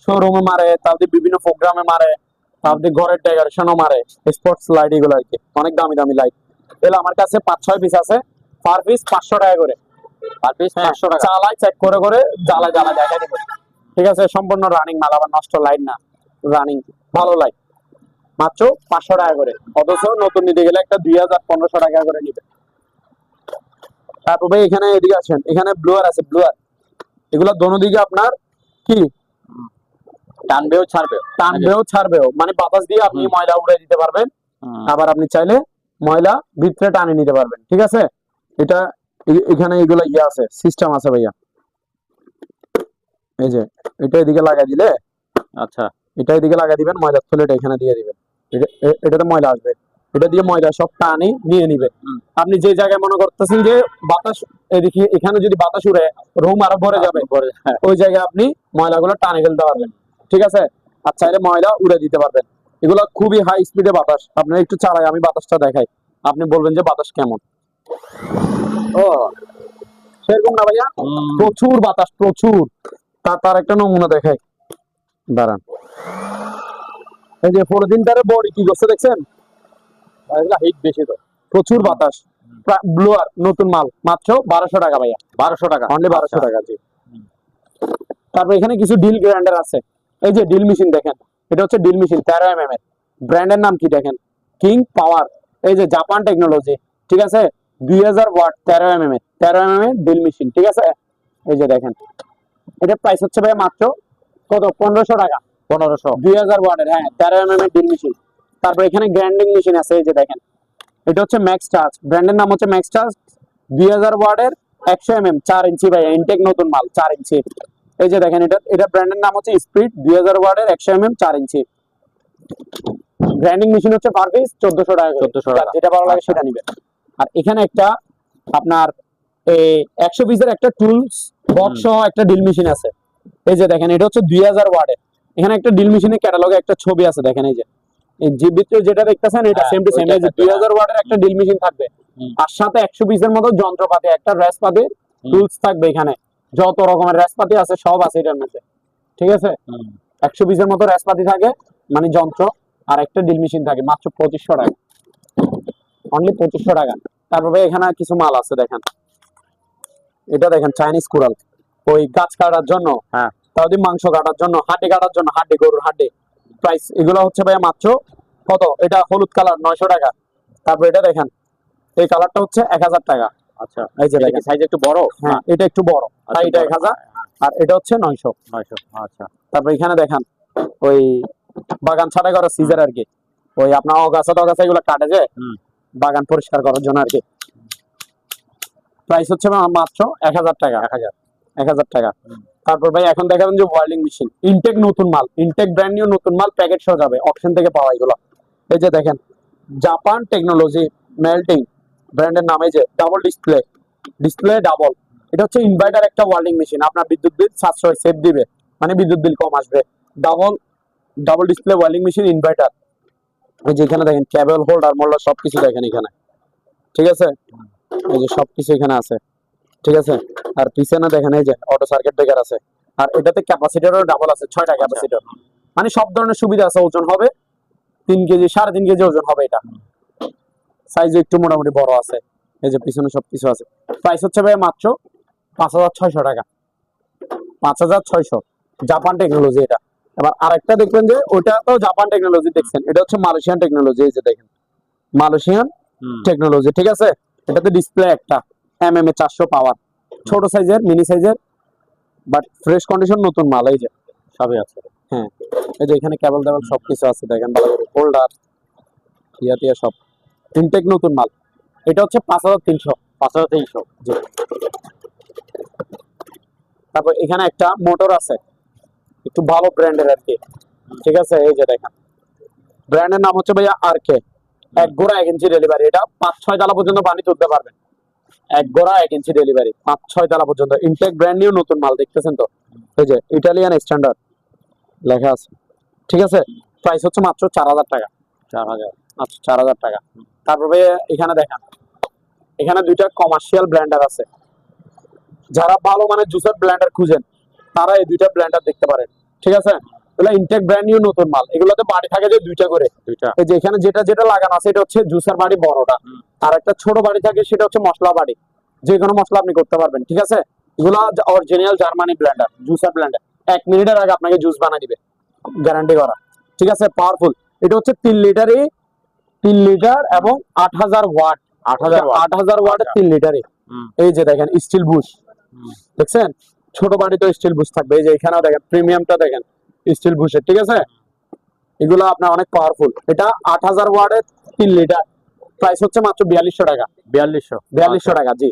শোরুমে মারে, তারপরে বিভিন্ন প্রোগ্রামে মারে, তারপরে ঘরের ডেকোরেশনও মারে, স্পোর্টস লাইট এগুলো আর কি। অনেক দামি লাইট এগুলো আমার কাছে 5-6 পিস আছে, পার পিস 500 টাকা করে। পার পিস 500 টাকা। চালাই চেক করে জ্বালা দেখা দিব। ঠিক আছে, সম্পূর্ণ রানিং মাল, আবার নষ্ট লাইট না, রানিং ভালো লাইট। মাত্র 500 টাকা করে, অথচ নতুন নিতে গেলে একটা 2000-1500 টাকা করে নিবে। তারপর ভাই এখানে এদিকে আছেন, এখানে ব্লুয়ার আছে, ব্লুয়ার। এগুলো দোনো দিকে আপনার কি টানবেও ছাড়বেও, মানে বাতাস দিয়ে আপনি ময়লা উড়ে দিতে পারবেন। আবার আপনি চাইলে ময়লা ভিতরে টানে নিতে পারবেন। ঠিক আছে, এটা এখানে এগুলো আছে, সিস্টেম আছে ভাইয়া। এই যে এটা এদিকে লাগাই দিলে, আচ্ছা, এটা এদিকে লাগাই দিবেন, ময়লা থলেটা এখানে দিয়ে দিবেন। এটাতে ময়লা আসবে, এটা দিয়ে ময়লা সব টানে নিয়ে নিবে। আপনি যে জায়গায় মনে করতেছেন যে বাতাস, এদিকে এখানে যদি বাতাস উড়ে রুম আরো ভরে যাবে, ওই জায়গায় আপনি ময়লাগুলো টানে ফেলতে পারবেন। ঠিক আছে, আর চাইলে ময়লা উড়ে দিতে পারবেন। এগুলা খুবই হাই স্পিডে বাতাস। আপনার একটু চালাই আমি বাতাসটা দেখাই, আপনি বলবেন যে বাতাস কেমন। ও সেরকম না ভাইয়া, প্রচুর বাতাস, প্রচুর। তার একটা নমুনা দেখাই, দাঁড়ান। এই যে ফোরদিনটারে বডি কি করছে দেখছেন, হিট বেশি তো, প্রচুর বাতাস। ব্লোয়ার নতুন মাল, মাত্র 1200 টাকা ভাইয়া। 1200 টাকা, অনলি 1200 টাকা, জি। তারপর এখানে কিছু ডিল গ্রাইন্ডার আছে। এই যে ডিল মেশিন দেখেন, এটা হচ্ছে ডিল মেশিন 13 এর। ব্র্যান্ডের নাম কি দেখেন, কিং পাওয়ার। এই যে জাপান টেকনোলজি, ঠিক আছে, 2000 ওয়াট 13 mm এর ডিল মেশিন, ঠিক আছে। এই যে দেখেন, এটা প্রাইস হচ্ছে ভাই মাত্র কত, 1500 টাকা। 1500, 2000 ওয়াটের, হ্যাঁ, 13 এর ডিল মেশিন। তারপর এখানে গ্রাইন্ডিং মেশিন আছে, এই যে দেখেন, এটা হচ্ছে ম্যাক্স টাচ, ব্র্যান্ডের নাম হচ্ছে ম্যাক্স টাচ, 2000 ওয়াটের 100 mm, 4 ইঞ্চি ভাই, ইনটেক নতুন মাল, 4 ইঞ্চি। এই যে দেখেন, এটা ব্র্যান্ডের নাম হচ্ছে স্পিড, 2000 ওয়াটের 100 mm, 4 ইঞ্চি। গ্রাইন্ডিং মেশিন হচ্ছে পার পিস 1400 টাকা করে। 1400 টাকা, যেটা ভালো লাগে সেটা নিবে। আর এখানে একটা আপনার এই 100 পিসের একটা টুলস বক্স সহ একটা ডিল মেশিন আছে। এই যে দেখেন, এটা হচ্ছে 2000 ওয়াটের। এখানে একটা ডিল মেশিনের ক্যাটালগে একটা ছবি আছে, দেখেন। এই যে এই ভিতরে যেটা দেখতেছেন, এটা সেম টু সেম। এই যে 2000 ওয়াটের একটা ডিল মেশিন থাকবে, আর সাথে 100 পিসের মতো যন্ত্রপাতি, একটা রেসপাতি টুলস থাকবে। এখানে যত রকমের রেসপাতি আছে সব আছে এটার মধ্যে, ঠিক আছে। 100 পিসের মতো রেসপাতি থাকে, মানে যন্ত্র, আর একটা ডিল মেশিন থাকে, মাত্র 2500 টাকা, অনলি 2500 টাকা। তারপরে এখানে কিছু মাল আছে, দেখেন। এটা দেখেন চাইনিজ কুড়াল, ওই গাছ কাটার জন্য, হ্যাঁ, তাহলে মাংস কাটার জন্য, হাড্ডি কাটার জন্য, হাড্ডি, গরুর হাড্ডি। প্রাইস এগুলো হচ্ছে ভাইয়া মাত্র কত, এটা হলুদ কালার 900 টাকা। তারপর এটা দেখেন, এই কালারটা হচ্ছে 1000 টাকা। আচ্ছা, এই যে দেখেন, সাইজ একটু বড়। হ্যাঁ, এটা একটু বড়, তাই এটা 1000, আর এটা হচ্ছে 900। 900, আচ্ছা। তারপর এখানে দেখেন, ওই বাগান ছাড়া করা সিজার আর কি, ওই আপনার অগাছা টগাছা এগুলো কাটে যে বাগান পরিষ্কার করার জন্য আর কি। প্রাইস হচ্ছে মাত্র 1000 টাকা। 1000 টাকা। তারপর ভাই এখন দেখাবেন যে ওয়ার্লিং মেশিন, ইনটেক নতুন মাল, ইনটেক ব্র্যান্ড নিউ নতুন মাল, প্যাকেট সহ যাবে, অপশন থেকে পাওয়া এগুলো। এই যে দেখেন, জাপান টেকনোলজি মেল্টিং ব্র্যান্ডের নামে, যে ডাবল ডিসপ্লে ডাবল। এটা হচ্ছে ইনভার্টার একটা ওয়ার্লিং মেশিন, আপনার বিদ্যুৎ বিল সাশ্রয় সেভ দিবে, মানে বিদ্যুৎ বিল কম আসবে। Double display whirling machine inverter. এই যে এখানে দেখেন, কেবল হোল্ডার মোল্ডার সবকিছু দেখেন এখানে, ঠিক আছে। এই যে সবকিছু এখানে আছে, ঠিক আছে। আর পিছনে দেখেন, এই যে অটো সার্কিট ব্রেকার আছে। আর এটাতে ক্যাপাসিটরও ডাবল আছে, 6টা ক্যাপাসিটর, মানে সব ধরনের সুবিধা আছে। ওজন হবে 3 কেজি, 3.5 কেজি ওজন হবে এটা। সাইজ একটু মোটামুটি বড় আছে। এই যে পিছনে সবকিছু আছে। প্রাইস হচ্ছে ভাই মাত্র 5600 টাকা, 5600, জাপান টেকনোলজি এটা। এবার আরেকটা দেখবেন যে ওটা তো জাপান টেকনোলজি দেখছেন, এটা হচ্ছে মালয়েশিয়ান টেকনোলজি। এই যে দেখেন, মালয়েশিয়ান টেকনোলজি, ঠিক আছে। এটাতে ডিসপ্লে একটা এমএমএ 400 পাওয়ার, ছোট সাইজের, মিনি সাইজের, বাট ফ্রেশ কন্ডিশন, নতুন মাল। এই যে সবই আছে, হ্যাঁ। এই যে এখানে কেবল টেবল সবকিছু আছে, দেখেন ভালো করে, হোল্ডার টিয়া সব, ইনটেক নতুন মাল। এটা হচ্ছে 5300। 5300, জি। তারপর এখানে একটা মোটর আছে, একটু ভালো ব্র্যান্ডের আর কি, ঠিক আছে। এই যে দেখেন, ব্র্যান্ডের নাম হচ্ছে ভাইয়া আরকে, 1 গোড়া 1 ইঞ্চি ডেলিভারি। এটা 5-6 তালা পর্যন্ত পানি তুলতে পারবেন, 1 গোড়া 1 ইঞ্চি ডেলিভারি, 5-6 তালা পর্যন্ত, ইনটেক ব্র্যান্ড নিউ নতুন মাল, দেখতেছেন তো। এই যে ইটালিয়ান স্ট্যান্ডার্ড লেখা আছে, ঠিক আছে। প্রাইস হচ্ছে মাত্র 4000 টাকা। 4000, আচ্ছা, 4000 টাকা। তারপরে এখানে দেখেন, এখানে 2টা কমার্শিয়াল ব্লেন্ডার আছে। যারা ভালো মানে জুসার ব্লেন্ডার খুঁজেন, তারা এই 2টা ব্লেন্ডার দেখতে পারেন, ঠিক আছে। এগুলো ইনটেক ব্র্যান্ড নিউ নতুন মাল। এগুলোতে বাড়ি থাকে যে 2টা করে, 2টা। এই যে এখানে যেটা লাগানো আছে, এটা হচ্ছে জুসার বাড়ি বড়টা, আর একটা ছোট বাড়ি থাকে, সেটা হচ্ছে মশলা বাড়ি, যে কোনো মশলা আপনি করতে পারবেন, ঠিক আছে। এগুলো original Germany Blender, juicer Blender, 1 মিনিটের আগে আপনাকে জুস বানিয়ে দিবে, গ্যারান্টি করা, ঠিক আছে। পাওয়ারফুল। এটা হচ্ছে 3 লিটার এবং 8000 ওয়াট, 8000 ওয়াটের 3 লিটারই। এই যে দেখেন, স্টিল বুশ, দেখছেন, ছোট বাড়িতে স্টিল বুশ থাকবে। এই যে এখানেও দেখেন, প্রিমিয়ামটা দেখেন, স্টিল বুশের, ঠিক আছে। এগুলো আপনার অনেক পাওয়ারফুল। এটা 8000 ওয়াটের 3 লিটার, প্রাইস হচ্ছে মাত্র 4200 টাকা। 4200 টাকা, জি।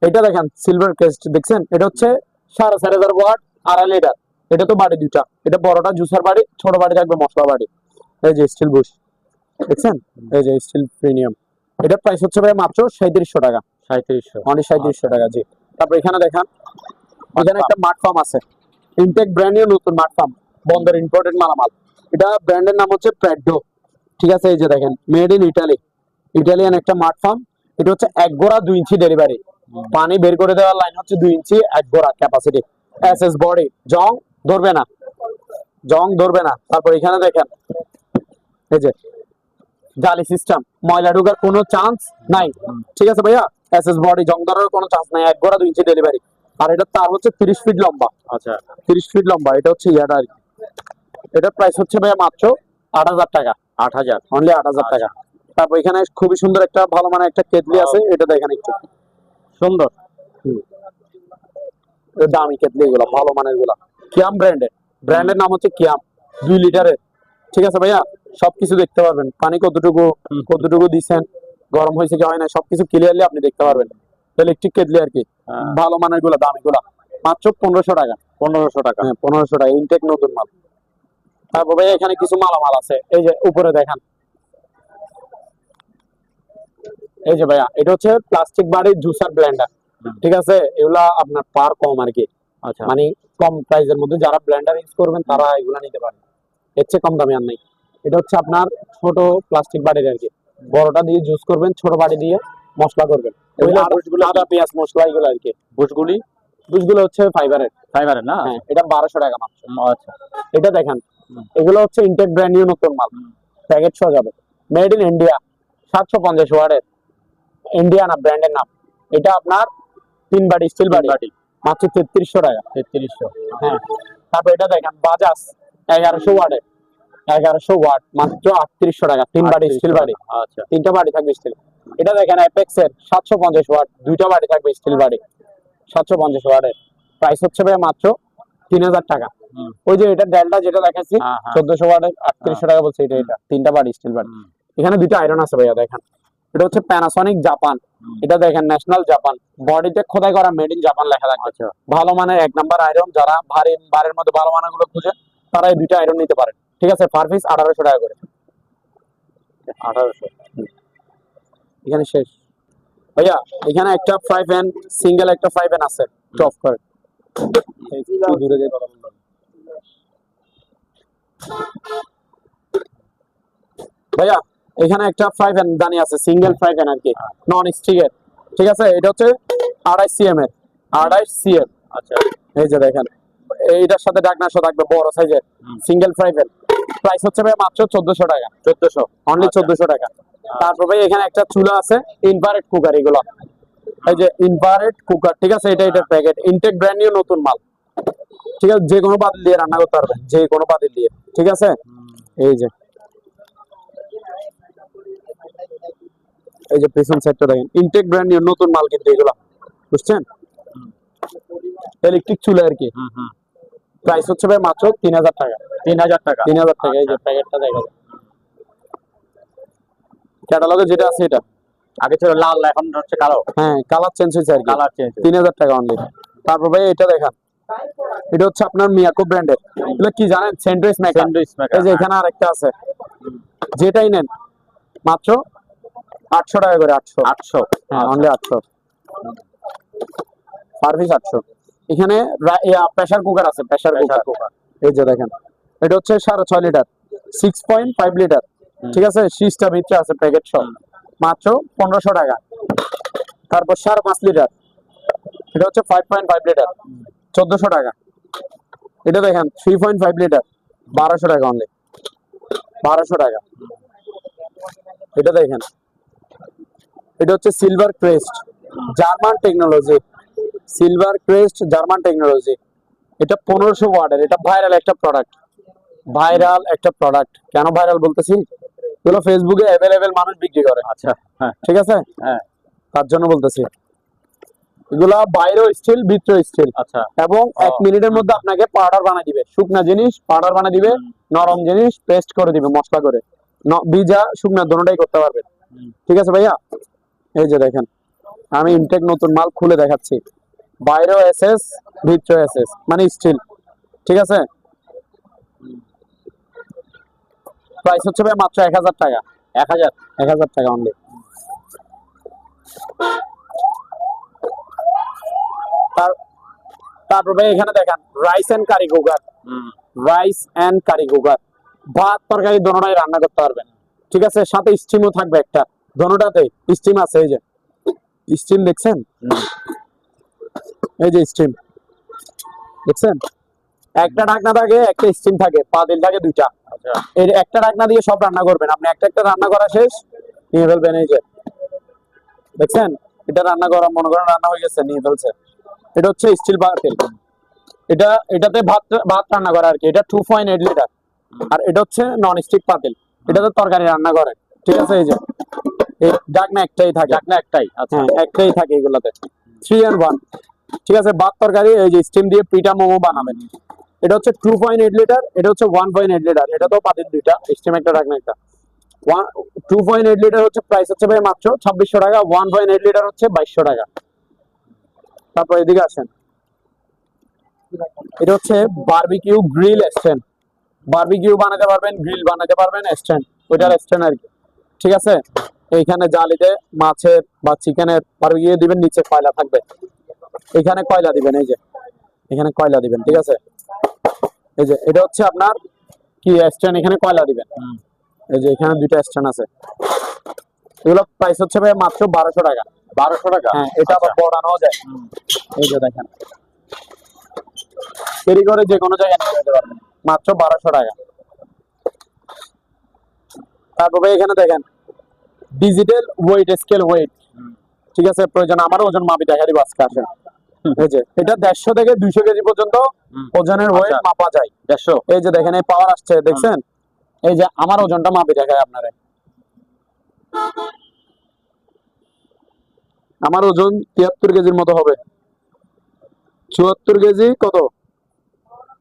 এটা দেখেন, সিলভার ক্রেস্ট, দেখছেন, এটা হচ্ছে 4500 ওয়াট, 2.5 লিটার। এটা তো বাড়ি 2টা, এটা বড়টা জুসার বাড়ি, ছোট বাড়ি থাকবে মশলা বাড়ি। এই যে স্টিল বুশ, দেখছেন, এই যে স্টিল প্রিমিয়াম। এটা প্রাইস হচ্ছে ভাই মাত্র 3700 টাকা। 3700, অনলি 3700 টাকা, জি। তারপর এখানে দেখেন, এখানে একটা মাঠ ফার্ম আছে, ইনটেক ব্র্যান্ড নিউ নতুন মাঠ ফার্ম, বন্দর ইম্পোর্টেড মালামাল। এটা ব্র্যান্ডের নাম হচ্ছে প্রেডো। ঠিক আছে, এই যে দেখেন মেড ইন ইটালি, ইটালিয়ান একটা মাড ফার্ম। এটা হচ্ছে 1 গোড়া 2 ইঞ্চি ডেলিভারি, পানি বের করে দেওয়ার লাইন হচ্ছে 2 ইঞ্চি 1 গোড়া ক্যাপাসিটি। এসএস বডি, জং ধরবে না, জং ধরবে না। তারপর এখানে দেখেন এই যে জালি সিস্টেম, ময়লা ঢোকার কোনো চান্স নাই। ঠিক আছে ভাইয়া, এসএস বডি, জং ধরার কোনো চান্স নাই, 1 গোড়া 2 ইঞ্চি ডেলিভারি। আর এটা তার হচ্ছে 30 ফিট লম্বা। আচ্ছা 30 ফিট লম্বা, এটা হচ্ছে ইয়াটা আর কি। এটার প্রাইস হচ্ছে ভাইয়া মাত্র 8000 টাকা, 8000 অনলি 8000 টাকা। তারপর এখানে খুবই সুন্দর একটা ভালো মানের একটা কেটলি আছে, এটা দেখেন একটু সুন্দর। এটা দামি কেটলি, এগুলো ভালো মানের গুলা, কিয়াম ব্র্যান্ডের। ব্র্যান্ডের নাম হচ্ছে কিয়াম, 2 লিটারের। ঠিক আছে ভাইয়া, সবকিছু দেখতে পারবেন, পানি কতটুকু দিচ্ছেন, গরম হয়েছে কি হয় না, সবকিছু ক্লিয়ারলি আপনি দেখতে পারবেন। ইলেকট্রিক কেটলি আর কি, ভালো মানের গুলা, দামি গুলা, মাত্র 1500 টাকা। 1500 টাকা। হ্যাঁ 1500 টাকা, ইনটেক নতুন মাল। তারপর ভাইয়া এখানে কিছু মালামাল আছে, এই যে উপরে দেখেন, এই যে ভাইয়া এটা হচ্ছে প্লাস্টিক বাড়ির জুসার ব্লেন্ডার। ঠিক আছে, এগুলা আপনার পার কম আর কি, আচ্ছা মানে কম প্রাইসের মধ্যে যারা ব্লেন্ডার ইউজ করবেন তারা এগুলা নিতে পারেন, এর চেয়ে কম দামে আর নাই। এটা হচ্ছে আপনার ছোট প্লাস্টিক বাড়ির আর কি, বড়টা দিয়ে জুস করবেন, ছোট বাড়ি দিয়ে মশলা করবেন। এগুলো আদা পেঁয়াজ মশলা এগুলো আর কি। বুশগুলি জুসগুলো হচ্ছে ফাইবারের। ফাইবারের না? হ্যাঁ, এটা 1200 টাকা মাত্র। আচ্ছা এটা দেখেন, এগুলো হচ্ছে ইনটেক ব্র্যান্ড নিউ নতুন মাল, প্যাকেট সহ যাবে, মেড ইন ইন্ডিয়া, 750 ওয়াটের, ইন্ডিয়ান ব্র্যান্ডের নাম। এটা আপনার 3 বাটি স্টিল বাটি, মাত্র 3300 টাকা। 3300। হ্যাঁ, তারপর এটা দেখেন বাজাজ 1100 ওয়াটের, 1100 ওয়াট, মাত্র 3800 টাকা, 3 বাটি স্টিল বাটি। আচ্ছা 3টা বাটি থাকবে স্টিল। এটা দেখেন অ্যাপেক্স এর 750 ওয়াট, 2টা বাটি থাকবে স্টিল বাটি, 750 ওয়াটের। প্রাইস হচ্ছে ভাই মাত্র 3000 টাকা। ওই যে এটা ডেল্টা যেটা দেখাচ্ছি 1400 ওয়াটের 3800 টাকা বলছে, এটা 3টা বাটি স্টিল বাটি। এখানে 2টা আয়রন আছে ভাইয়া দেখেন, এটা হচ্ছে প্যানাসনিক জাপান, এটা দেখেন ন্যাশনাল জাপান, বডিতে খোদাই করা মেড ইন জাপান লেখা থাকবে। ভালো মানের 1 নাম্বার আয়রন, যারা বাড়ির মধ্যে ভালো মানের গুলো খুঁজে তারা এই 2টা আয়রন নিতে পারেন। ঠিক আছে, পার পিস 1800 টাকা করে। 1800। এখানে শেষ ভাইয়া, এখানে একটা ফ্রাই প্যান, সিঙ্গেল একটা ফ্রাই প্যান আছে, অফ করে দূরে যাই কথা বললাম। ভাইয়া এখানে একটা ফ্রাই প্যান দানি আছে, সিঙ্গেল ফ্রাই প্যান আর কি, নন স্টিকের। ঠিক আছে, এটা হচ্ছে 28 সিএম এর, 28 সিএম। আচ্ছা এই যে দেখেন, এইটার সাথে ঢাকনা সহ থাকবে, বড় সাইজের সিঙ্গেল ফ্রাই প্যান। প্রাইস হচ্ছে ভাই মাত্র 1400 টাকা, 1400, অনলি 1400 টাকা। তারপর ভাই এখানে একটা চুলা আছে, ইনফ্রারেড কুকার, এগুলো এই যে ইনফ্রারেড কুকার। ঠিক আছে, এটার প্যাকেট, ইনটেক ব্র্যান্ড নিউ নতুন মাল। ঠিক আছে, যে কোনো পাতিল দিয়ে রান্না করতে পারবেন, যে কোনো পাতিল দিয়ে। ঠিক আছে, এই যে পেছন সাইডটা দেখেন, ইনটেক ব্র্যান্ড নিউ নতুন মাল কিন্তু এগুলো, বুঝছেন? ইলেকট্রিক চুলা আর কি। প্রাইস হচ্ছে ভাই মাত্র 3000 টাকা। 3000 টাকা। 3000 টাকা। এই যে প্যাকেটটা দেখা যায়, ক্যাটালগে যেটা আছে এটা। আগে ছিল লাল, এখন হচ্ছে কালো। হ্যাঁ, কালার চেঞ্জ হয়েছে আর কি। Colour change. 3000 টাকা অনলি। তারপর ভাই এটা দেখেন, এটা হচ্ছে আপনার মিয়াকো ব্র্যান্ডের। এগুলো কি জানেন? Sandwich maker. Sandwich maker. এই যে এখানে আরেকটা আছে, যেটাই নেন মাত্র 800 টাকা করে। 800। হ্যাঁ, অনলি 800, পার পিস 800। এখানে প্রেসার কুকার আছে, প্রেসার কুকার। এই যে দেখেন, এটা হচ্ছে 6.5 লিটার, 6.5 লিটার। ঠিক আছে, 6টা ভিতরে আছে প্যাকেট সহ, মাত্র 1500 টাকা। তারপর 5.5 লিটার, এটা হচ্ছে 5.5 লিটার, 1400 টাকা। এটা দেখেন 3.5 লিটার, 1200 টাকা অনলি, 1200 টাকা। এটা দেখেন, এটা হচ্ছে silver crest, German technology, silver crest German technology. এটা 1500 ওয়াটের, এটা ভাইরাল একটা প্রোডাক্ট, ভাইরাল একটা প্রোডাক্ট। কেন ভাইরাল বলতেছি? এগুলো ফেসবুকে অ্যাভেলেবেল মানুষ বিক্রি করে। আচ্ছা হ্যাঁ ঠিক আছে, হ্যাঁ, তার জন্য বলতেছি। এগুলা বাইরেও স্টিল, ভিতরেও স্টিল। আচ্ছা। এবং 1 মিনিটের মধ্যে আপনাকে পাউডার বানিয়ে দিবে, শুকনা জিনিস পাউডার বানিয়ে দিবে, নরম জিনিস পেস্ট করে দিবে মশলা করে, ভিজা শুকনা দোনোটাই করতে পারবেন। ঠিক আছে ভাইয়া, এই যে দেখেন, আমি ইনটেক নতুন মাল খুলে দেখাচ্ছি, বাইরেও এসএস, ভিতরেও এসএস, মানে স্টিল। ঠিক আছে, প্রাইস হচ্ছে ভাই মাত্র 1000 টাকা। 1000 টাকা অনলি। তারপর ভাই এখানে দেখেন rice and curry cooker, rice and curry cooker. ভাত তরকারি দোনোটাই রান্না করতে পারবেন, ঠিক আছে। সাথে স্টিমও থাকবে একটা, দোনোটাতে স্টিম আছে। এই যে স্টিম দেখছেন, এই যে স্টিম দেখছেন, একটা ঢাকনা থাকে, একটা স্টিম থাকে, পাতিল থাকে দুইটা। আচ্ছা এর একটা ঢাকনা দিয়ে সব রান্না করবেন আপনি, একটা একটা রান্না করা শেষ নিয়ে ফেলবেন। এই যে দেখছেন, এটা রান্না করা, মনে করেন রান্না হয়ে গেছে, নিয়ে ফেলছে। এটা হচ্ছে স্টিল পাতিল, এটাতে ভাত ভাত রান্না করে আর কি। এটা 2.8 লিটার। আর এটা হচ্ছে নন স্টিক পাতিল, এটাতে তরকারি রান্না করে, ঠিক আছে। এই যে এই ঢাকনা একটাই থাকে, ঢাকনা একটাই। আচ্ছা হ্যাঁ একটাই থাকে এগুলাতে, 3 in 1, ঠিক আছে। ভাত তরকারি এই যে স্টিম দিয়ে পিঠা মোমো বানাবেন। এটা হচ্ছে 2.8 লিটার, এটা হচ্ছে 1.8 লিটার। এটা তো পাতিল দুইটা, স্টিম একটা ঢাকনা একটা। 2.8 লিটার হচ্ছে প্রাইস হচ্ছে ভাই মাত্র 2600 টাকা, 1.8 লিটার হচ্ছে 2200 টাকা। তারপর এদিকে আসেন, এটা হচ্ছে বারবিকিউ গ্রিল স্ট্যান্ড। বারবিকিউ বানাতে পারবেন, গ্রিল বানাতে পারবেন, স্ট্যান্ড, ওইটার স্ট্যান্ড আর কি, ঠিক আছে। এইখানে জালিতে মাছের বা চিকেনের বারবিকিউ দিবেন, নিচে কয়লা থাকবে, এখানে কয়লা দিবেন, এই যে এখানে কয়লা দিবেন, ঠিক আছে। এই যে এটা হচ্ছে আপনার কি স্ট্যান্ড, এখানে কয়লা দিবেন। এই যে এখানে দুইটা স্ট্যান্ড আছে, এগুলো প্রাইস হচ্ছে ভাই মাত্র 1200 টাকা। 1200 টাকা। হ্যাঁ, এটা আবার বড়ানো যায়। এই যে দেখেন, ক্যারি করে যে কোনো জায়গায় নিয়ে যেতে পারবেন, মাত্র 1200 টাকা। তারপর ভাই এখানে দেখেন ডিজিটাল ওয়েট স্কেল ওয়েট, ঠিক আছে। প্রয়োজন আমার ওজন মাপি দেখা দিব আজকে, আসেন। এই যে এটা 150 থেকে 200 কেজি পর্যন্ত ওজনের ওয়েট আচ্ছা। মাপা যায়। 150। এই যে দেখেন এই পাওয়ার আসছে, দেখছেন। এই যে আমার ওজনটা মাপি দেখায় আপনারে, আমার ওজন 73 কেজির মতো হবে। 74 কেজি কত,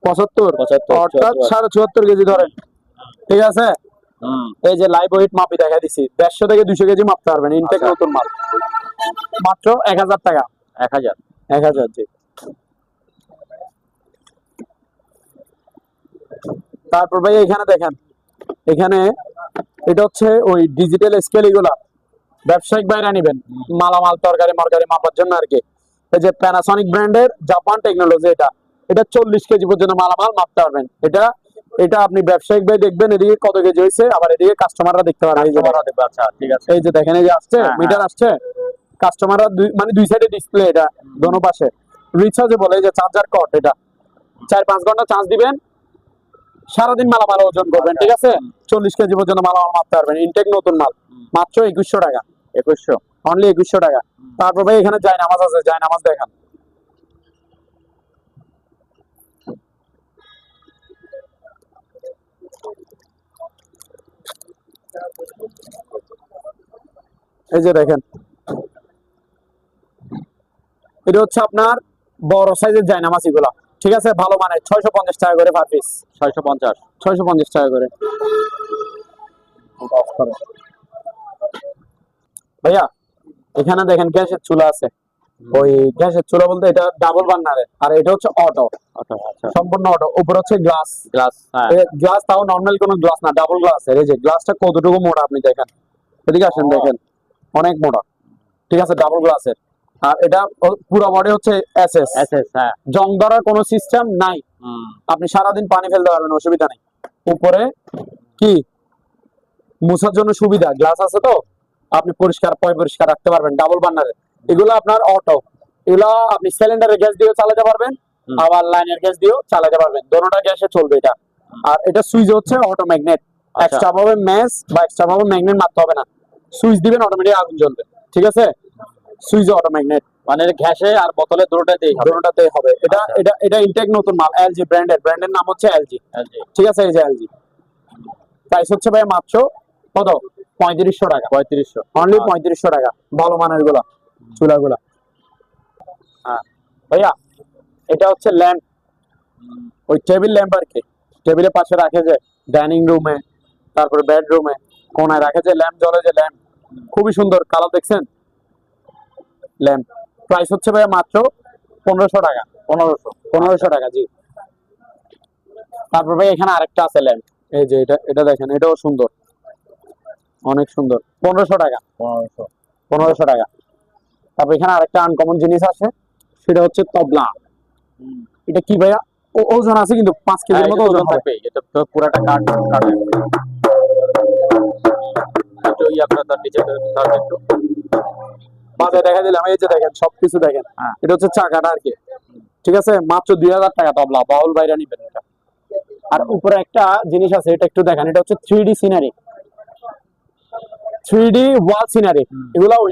75, 75, অর্থাৎ 74.5 কেজি ধরেন, ঠিক আছে। এই যে লাইভ ওয়েট মাপি দেখা দিছি, 150 থেকে 200 কেজি মাপতে পারবেন। ইনটেক আচ্ছা। নতুন মাল, মাত্র 1000 টাকা। 1000। 1000, জি। তারপর ভাই এখানে দেখেন, এখানে এটা হচ্ছে ওই ডিজিটাল স্কেল, এগুলা ব্যবসায়িক বাইরে নিবেন, মালামাল তরকারি মরকারি মাপার জন্য আর কি। এই যে প্যানাসনিক ব্র্যান্ডের জাপান টেকনোলজি, এটা এটা 40 কেজি পর্যন্ত মালামাল মাপতে পারবেন। এটা এটা আপনি ব্যবসায়িক ভাই দেখবেন, এদিকে কত কেজি হয়েছে, আবার এদিকে কাস্টমাররা দেখতে পারে। এই যে দেখেন, আচ্ছা ঠিক আছে। এই যে দেখেন, এই যে আসছে হ্যাঁ, মিটার আসছে, কাস্টমাররা মানে দুই সাইডে ডিসপ্লে, এটা দোনো পাশে রিচার্জেবল। এই যে চার্জার কট, এটা 4-5 ঘন্টা চার্জ দিবেন, সারাদিন মালামাল ওজন করবেন, ঠিক আছে। 40 কেজি পর্যন্ত মালামাল মাপতে পারবেন, ইনটেক নতুন মাল, মাত্র 2100 টাকা। 2100। অনলি 2100 টাকা। তারপর ভাই এখানে জায় নামাজ আছে, জায় নামাজ দেখান। এই যে দেখেন, এটা হচ্ছে আপনার বড় সাইজের জায় নামাজ, এগুলা ঠিক আছে, ভালো মানের, 650 টাকা করে পার পিস। 650। 650 টাকা করে। ভাইয়া এখানে দেখেন গ্যাসের চুলা আছে, ওই গ্যাসের চুলা বলতে এটা ডাবল বার্নারের, আর এটা হচ্ছে অটো, আচ্ছা। সম্পূর্ণ অটো। উপর হচ্ছে গ্লাস, গ্লাস। হ্যাঁ। গ্লাস তাও নর্মাল কোনো গ্লাস না, ডাবল গ্লাস। এই যে গ্লাসটা কতটুকু মোটা আপনি দেখেন, এদিকে আসেন, দেখেন অনেক মোটা, ঠিক আছে, ডাবল গ্লাসের। আর এটা পুরো বডি হচ্ছে এসএস। এসএস। হ্যাঁ। জং ধরার কোনো সিস্টেম নাই, আপনি সারাদিন পানি ফেলতে পারবেন, অসুবিধা নেই। উপরে কি মুছার জন্য সুবিধা, গ্লাস আছে তো, আপনি পরিষ্কার পরিষ্কার রাখতে পারবেন। ডাবল বার্নারের এগুলো আপনার অটো, এগুলো আপনি সিলিন্ডারের গ্যাস দিয়েও চালাতে পারবেন, আবার লাইনের গ্যাস দিয়েও চালাতে পারবেন, দোনোটা গ্যাসে চলবে এটা। আর এটা সুইচ হচ্ছে অটো ম্যাগনেট, এক্সট্রা ভাবে ম্যাচ বা এক্সট্রা ভাবে ম্যাগনেট মারতে হবে না, সুইচ দিবেন অটোমেটিক আগুন জ্বলবে, ঠিক আছে। সুইচ অটো ম্যাগনেট, মানে গ্যাসে আর বোতলে দুটোটাতেই হবে। দোনোটাতেই হবে। এটা এটা এটা ইনটেক নতুন মাল, এলজি ব্র্যান্ডের নাম হচ্ছে এলজি, ঠিক আছে। এই যে এলজি, প্রাইস হচ্ছে ভাই মাত্র কত, 3500 টাকা। 3500। অনলি 3500 টাকা, ভালো মানের গুলা চুলাগুলা। হ্যাঁ ভাইয়া, এটা হচ্ছে ল্যাম্প, ওই টেবিল ল্যাম্প আর কি, টেবিলের পাশে রাখে যে ডাইনিং রুমে, তারপরে বেডরুমে কোনায় রাখে যে ল্যাম্প জ্বলে, যে ল্যাম্প, খুবই সুন্দর কালার, দেখছেন ল্যাম্প। প্রাইস হচ্ছে ভাইয়া মাত্র 1500 টাকা। 1500 টাকা, জি। তারপর ভাই এখানে আরেকটা আছে ল্যাম্প, এই যে এটা এটা দেখেন, এটাও সুন্দর, অনেক সুন্দর, 1500 টাকা। 1500 টাকা। তারপর এখানে আরেকটা আনকমন জিনিস আছে, সেটা হচ্ছে তবলা। এটা কি ভাইয়া? ওজন আছে কিন্তু 5 কেজির মতো ওজন হবে। থাকবে, এটা তো পুরাটা কাট কাট একটু আপনার তার নিচে থাকবে একটু। বাজারে দেখা দিলাম, এই যে দেখেন সবকিছু দেখেন। হ্যাঁ। এটা হচ্ছে চাকাটা আর কি, ঠিক আছে, মাত্র 2000 টাকা তবলা, বাউল বাইরা নিবেন এটা। আর উপরে একটা জিনিস আছে, এটা একটু দেখেন, এটা হচ্ছে 3D সিনারি, 3D ওয়াল সিনারি। এগুলা ওই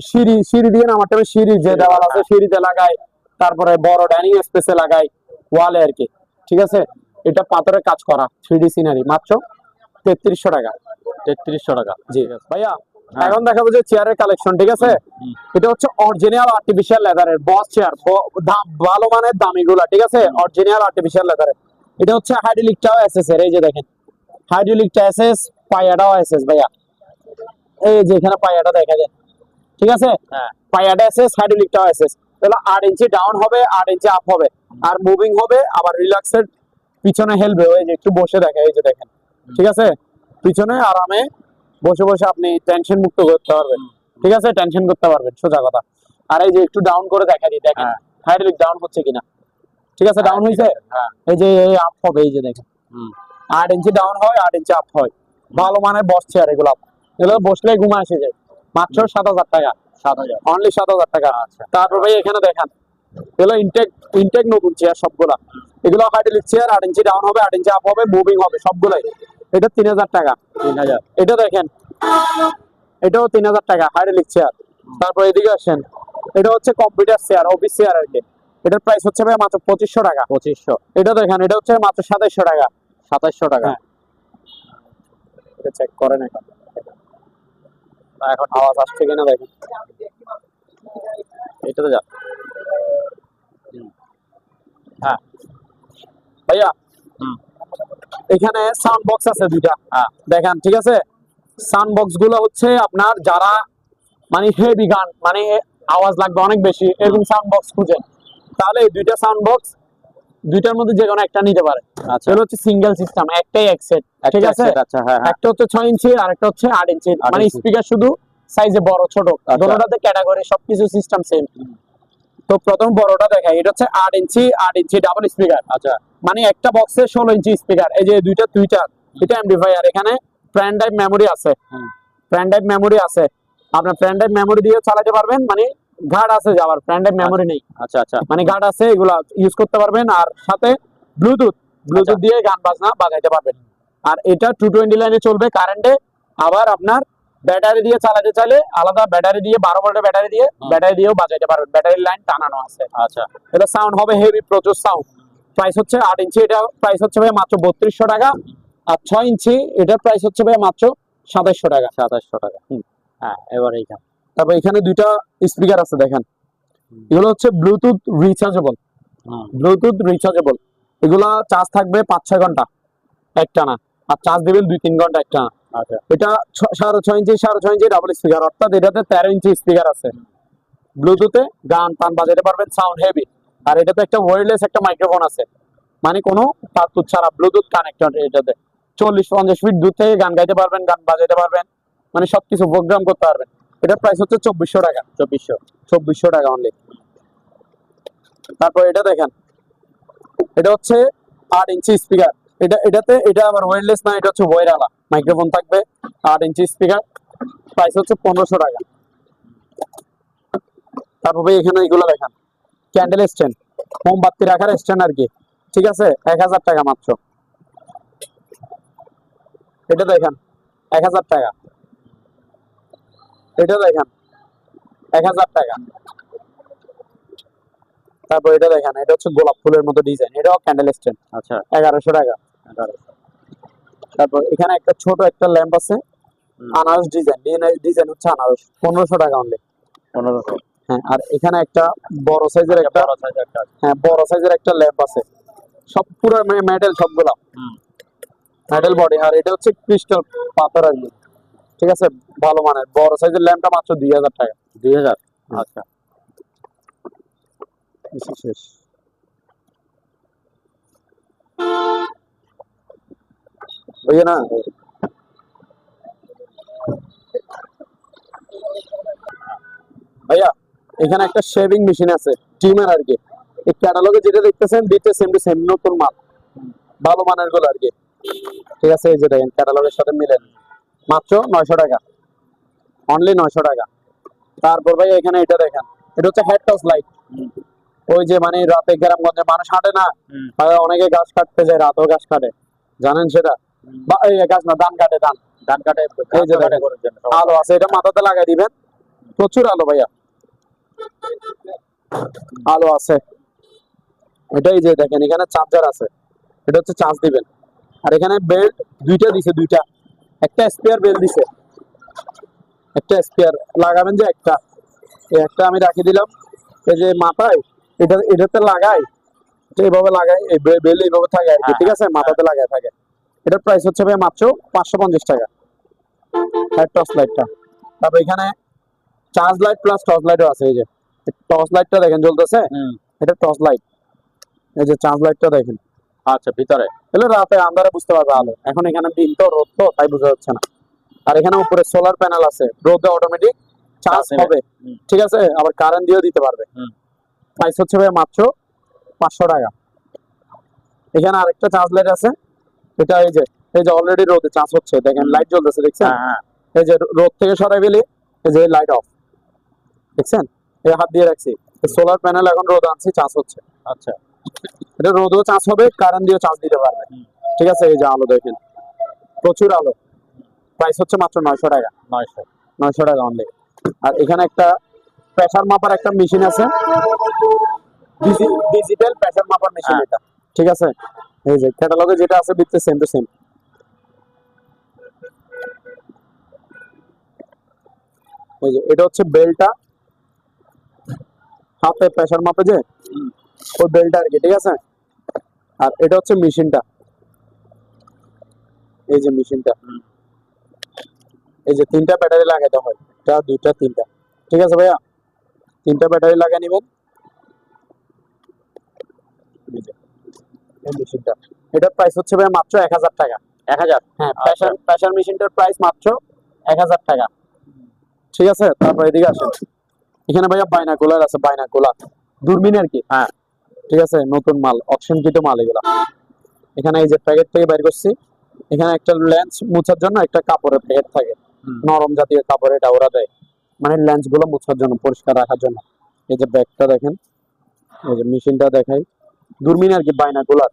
সিঁড়ি দিয়ে না, আমার টাইমে সিঁড়ি যে দেওয়াল আছে সিঁড়িতে লাগাই, তারপরে বড় ডাইনিং স্পেসে লাগাই, ওয়ালে আর কি, ঠিক আছে। এটা পাথরের কাজ করা 3D সিনারি, মাত্র 3300 টাকা। 3300 টাকা। জি ভাইয়া, এখন দেখাবো যে চেয়ারের কালেকশন, ঠিক আছে। এটা হচ্ছে অরিজিনাল আর্টিফিশিয়াল লেদারের বস চেয়ার, ভালো মানের দামিগুলা, ঠিক আছে, অরিজিনাল আর্টিফিশিয়াল লেদারের। এটা হচ্ছে হাইড্রোলিকটাও এসএস এর, এই যে দেখেন হাইড্রোলিকটা এসএস, পায়াটাও এসএস ভাইয়া, এই যে এখানে পায়াটা দেখা যায়, ঠিক আছে। হ্যাঁ। পায়াটা এসএস, হাইড্রোলিকটাও এসএস। তাহলে 8 ইঞ্চি ডাউন হবে, 8 ইঞ্চি আপ হবে, আর মুভিং হবে, আবার রিল্যাক্সের পিছনে হেলবে, ওই যে একটু বসে দেখে, এই যে দেখেন, ঠিক আছে, পিছনে আরামে বসে বসে আপনি টেনশন মুক্ত করতে পারবেন, ঠিক আছে, টেনশন করতে পারবেন, সোজা কথা। আর এই যে একটু ডাউন করে দেখা দিই, দেখেন হ্যাঁ। হাইড্রোলিক ডাউন হচ্ছে কিনা, ঠিক আছে, ডাউন হয়েছে, হ্যাঁ। এই যে আপ হবে, এই যে দেখেন 8 ইঞ্চি ডাউন হয়, 8 ইঞ্চি আপ হয়। ভালো মানের বস চেয়ার এগুলো, এগুলো বসলে ঘুমা এসে যায়, মাত্র 7000 টাকা, 7000 অনলি 7000 টাকা। তারপর ভাই এখানে দেখেন, এগুলো ইনটেক নতুন চেয়ার সবগুলা, এগুলো হাইড্রোলিক চেয়ার, 8 ইঞ্চি ডাউন হবে, 8 ইঞ্চি আপ হবে, মুভিং হবে সবগুলাই। এটা 3000 টাকা। 3000। এটা দেখেন, এটাও 3000 টাকা হাইড্রোলিক চেয়ার। তারপর এদিকে আসেন, এটা হচ্ছে কম্পিউটার চেয়ার, অফিস চেয়ার আর কি। এটার প্রাইস হচ্ছে ভাই মাত্র 2500 টাকা। 2500। এটা দেখেন, এটা হচ্ছে মাত্র 2700 টাকা। 2700 টাকা। হ্যাঁ। এটা চেক করেন এখন, এখন আওয়াজ আসছে কিনা দেখেন। এটাতে যা। হ্যাঁ ভাইয়া, এখানে সাউন্ড বক্স আছে দুইটা, হ্যাঁ। দেখেন, ঠিক আছে। সাউন্ড বক্স গুলো হচ্ছে আপনার যারা মানে হেভি গান, মানে আওয়াজ লাগবে অনেক বেশি, এরকম সাউন্ড বক্স খুঁজেন, তাহলে এই দুইটা সাউন্ড বক্স, দুইটার মধ্যে যে কোনো একটা নিতে পারে। আচ্ছা। এগুলো হচ্ছে সিঙ্গেল সিস্টেম, একটাই এক সেট, ঠিক আছে। আচ্ছা, হ্যাঁ হ্যাঁ। একটা হচ্ছে 6 ইঞ্চি আর একটা হচ্ছে 8 ইঞ্চি, 8 মানে ইঞ্চি। স্পিকার শুধু সাইজে বড় ছোট, আচ্ছা। দুটোটাতে ক্যাটাগরি সবকিছু সিস্টেম সেম। তো প্রথম বড়টা দেখাই, এটা হচ্ছে 8 ইঞ্চি ডাবল স্পিকার। আচ্ছা। মানে একটা বক্সে 16 ইঞ্চি স্পিকার, এই যে দুইটা টুইটার, এটা এমপ্লিফায়ার, এখানে ফ্রেন্ড ড্রাইভ মেমোরি আছে, ফ্রেন্ড ড্রাইভ মেমোরি আছে, আপনার ফ্রেন্ড ড্রাইভ মেমোরি দিয়ে চালাতে পারবেন, মানে গার্ড আছে, যাবার ফ্রেন্ড ড্রাইভ মেমোরি নেই, আচ্ছা আচ্ছা। মানে গার্ড আছে, এগুলা ইউজ করতে পারবেন। আর সাথে ব্লুটুথ দিয়ে গান বাজনা বাজাইতে পারবেন। আর এটা 220 লাইনে চলবে কারেন্টে। আবার আপনার ব্যাটারি দিয়ে চালাতে চাইলে আলাদা ব্যাটারি দিয়ে, 12 ভোল্টের ব্যাটারি দিয়েও বাজাইতে পারবেন, ব্যাটারি লাইন টানানো আছে। আচ্ছা। এটা সাউন্ড হবে হেভি, প্রচুর সাউন্ড। প্রাইস হচ্ছে 8 ইঞ্চি, এটা প্রাইস হচ্ছে ভাই মাত্র 3200 টাকা। আর 6 ইঞ্চি এটার প্রাইস হচ্ছে ভাই মাত্র 2700 টাকা। 2700 টাকা। হ্যাঁ, এবার এইখানে। তারপর এখানে দুইটা স্পিকার আছে দেখেন, এগুলো হচ্ছে ব্লুটুথ রিচার্জেবল, এগুলা চার্জ থাকবে 5-6 ঘন্টা একটানা, আর চার্জ দিবেন 2-3 ঘন্টা একটানা। আচ্ছা। এটা 6.5 ইঞ্চি ডাবল স্পিকার, অর্থাৎ এটাতে 13 ইঞ্চি স্পিকার আছে। ব্লুটুথে গান টান বাজাতে পারবেন, সাউন্ড হেভি। আর এটাতে একটা ওয়্যারলেস একটা মাইক্রোফোন আছে, মানে কোনো তার ছাড়া ব্লুটুথ কানেক্টর। এটাতে 40-50 ফিট দূর থেকে গান গাইতে পারবেন, গান বাজাতে পারবেন, মানে সবকিছু প্রোগ্রাম করতে পারবেন। এটার প্রাইস হচ্ছে 2400 টাকা। 2400 টাকা অনলি। তারপর এটা দেখেন, এটা হচ্ছে 8 ইঞ্চি স্পিকার, এটা আবার ওয়্যারলেস না, এটা হচ্ছে ওয়্যারওয়ালা মাইক্রোফোন থাকবে, 8 ইঞ্চি স্পিকার, প্রাইস হচ্ছে 1500 টাকা। তারপরে এখানে এগুলো দেখেন, ক্যান্ডেল স্ট্যান্ড, মোমবাতি রাখার স্ট্যান্ড আর কি, ঠিক আছে, 1000 টাকা মাত্র। এটা দেখেন 1000 টাকা, এটা দেখেন 1000 টাকা। তারপর এটা দেখেন, এটা হচ্ছে গোলাপ ফুলের মতো ডিজাইন, এটাও ক্যান্ডেল স্ট্যান্ড। আচ্ছা। 1100 টাকা। তারপর এখানে একটা ছোট একটা ল্যাম্প আছে, আনারস ডিজাইন হচ্ছে আনারস, 1500 টাকা অনলি। 1500। হ্যাঁ। আর এখানে একটা বড় সাইজের একটা, বড় সাইজ একটা। হ্যাঁ, বড় সাইজের একটা ল্যাম্প আছে, সব পুরো মেটাল, সবগুলা মেটাল বডি। আর এটা হচ্ছে ক্রিস্টাল পাথর আর কি, ঠিক আছে, ভালো মানের বড় সাইজের ল্যাম্পটা মাত্র 2000 টাকা। 2000। আচ্ছা। শেষ। ওই না, ভাইয়া এখানে একটা শেভিং মেশিন আছে, ট্রিমার আর কি। এই ক্যাটালগে যেটা দেখতেছেন, দিতে সেম টু সেম নতুন মাল, ভালো মানের গুলো আর কি। ঠিক আছে, এই যে দেখেন ক্যাটালগের সাথে মিলেন, মাত্র 900 টাকা, অনলি 900 টাকা। তারপর ভাই এখানে এটা দেখেন, এটা হচ্ছে হেড টস লাইট। ওই যে মানে রাতে গ্রামগঞ্জে মানুষ হাঁটে না, অনেকে গাছ কাটতে যায়, রাতেও গাছ কাটে, জানেন সেটা? বা এই গাছ না, ধান কাটে, ধান কাটে। এই যে দেখেন আলো আছে, এটা মাথাতে লাগাই দিবেন, প্রচুর আলো ভাইয়া, আলো আছে। এটাই যে দেখেন এখানে চার্জার আছে, এটা হচ্ছে চার্জ দিবেন। আর এখানে বেল্ট দুইটা দিছে, দুইটা, একটা স্পেয়ার বেল্ট দিছে, একটা স্পেয়ার লাগাবেন যে একটা, এই একটা আমি রাখি দিলাম এই যে মাথায়, এটাতে লাগাই, এইভাবে লাগাই, এই বেল্ট এইভাবে থাকে আর কি। ঠিক আছে, মাথাতে লাগায় থাকে। এটার প্রাইস হচ্ছে ভাই মাত্র 550 টাকা, হেড টর্চ লাইটটা। তারপর এখানে চার্জ লাইট প্লাস টর্চ লাইটও আছে। এই যে টর্চ লাইটটা দেখেন জ্বলতেছে, এটা টর্চ লাইট। এই যে চার্জ লাইটটা দেখেন, আচ্ছা ভিতরে এগুলো রাতে আন্ধারে বুঝতে পারবে আলো। এখন এখানে দিন তো, রোদ তো, তাই বোঝা যাচ্ছে না। আর এখানে উপরে সোলার প্যানেল আছে, রোদে অটোমেটিক চার্জ হবে। ঠিক আছে, আবার কারেন্ট দিয়েও দিতে পারবে। প্রাইস হচ্ছে ভাই মাত্র 500 টাকা। এখানে আরেকটা চার্জ লাইট আছে, এটা এই যে অলরেডি রোদে চার্জ হচ্ছে, দেখেন লাইট জ্বলতেছে, দেখছেন? এই যে রোদ থেকে সরাই ফেলি, এই যে লাইট অফ, দেখছেন? এই হাত দিয়ে রাখছি, সোলার প্যানেল এখন রোদ আনছি, চার্জ হচ্ছে। আচ্ছা, এটা রোদও চার্জ হবে, কারেন্ট দিয়েও চার্জ দিতে পারবে। ঠিক আছে, এই যে আলো দেখেন, প্রচুর আলো। প্রাইস হচ্ছে মাত্র 900 টাকা, 900 টাকা অনলি। আর এখানে একটা প্রেসার মাপার একটা মেশিন আছে, ডিজিটাল প্রেসার মাপার মেশিন এটা। ঠিক আছে, এই যে ক্যাটালগে যেটা আছে বিটতে সেম টু সেম। এই যে এটা হচ্ছে বেলটা, হাতে প্রেসার মাপে যে ওই বেলটা আর কি। ঠিক আছে, আর এটা হচ্ছে মেশিনটা, এই যে মেশিনটা, এই যে 3টা ব্যাটারি লাগাইতে হয়, একটা, দুইটা, 3টা। ঠিক আছে ভাইয়া, 3টা ব্যাটারি লাগিয়ে নেবেন। এই মেশিনটা, এটার প্রাইস হচ্ছে ভাইয়া মাত্র 1000 টাকা। 1000? হ্যাঁ, প্রেসার মেশিনটার প্রাইস মাত্র 1000 টাকা। ঠিক আছে, তারপর এদিকে আসেন, এখানে ভাইয়া বাইনাকুলার আছে, বাইনাকুলার দূরবীন আর কি। হ্যাঁ, ঠিক আছে, নতুন মাল, অপশনকৃত মাল এগুলা। এখানে এই যে প্যাকেট থেকে বের করছি, এখানে একটা লেন্স মুছার জন্য একটা কাপড়ের প্যাকেট থাকে, নরম জাতীয় কাপড়, এটা ওরা দেয়, মানে লেন্স গুলো মুছার জন্য, পরিষ্কার রাখার জন্য। এই যে ব্যাগটা দেখেন, এই যে মেশিনটা দেখাই, দূরবীন আর কি, বাইনাকুলার।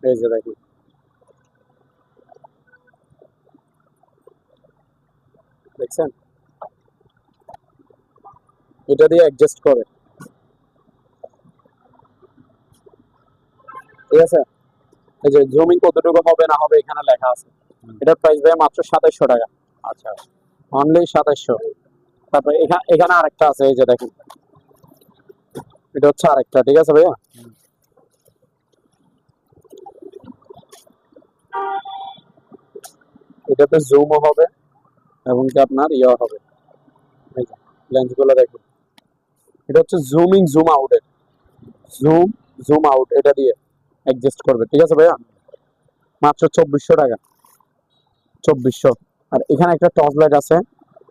এই যে দেখেন, দেখছেন? এটা দিয়ে অ্যাডজাস্ট করে। ঠিক আছে, এই যে জুমিং কতটুকু হবে না হবে এখানে লেখা আছে। এটার প্রাইস ভাই মাত্র 2700 টাকা। আচ্ছা, অনলি 2700। তারপরে এখানে আরেকটা আছে, এই যে দেখেন, এটা হচ্ছে আরেকটা। ঠিক আছে ভাইয়া, এটাতে জুমও হবে এবং কি আপনার ইয়ে হবে, এই যে লেন্স গুলো দেখুন, এটা হচ্ছে জুমিং জুম আউটের, জুম আউট, এটা দিয়ে অ্যাডজাস্ট করবে। ঠিক আছে ভাইয়া, মাত্র 2400 টাকা, 2400। আর এখানে একটা টর্চ লাইট আছে,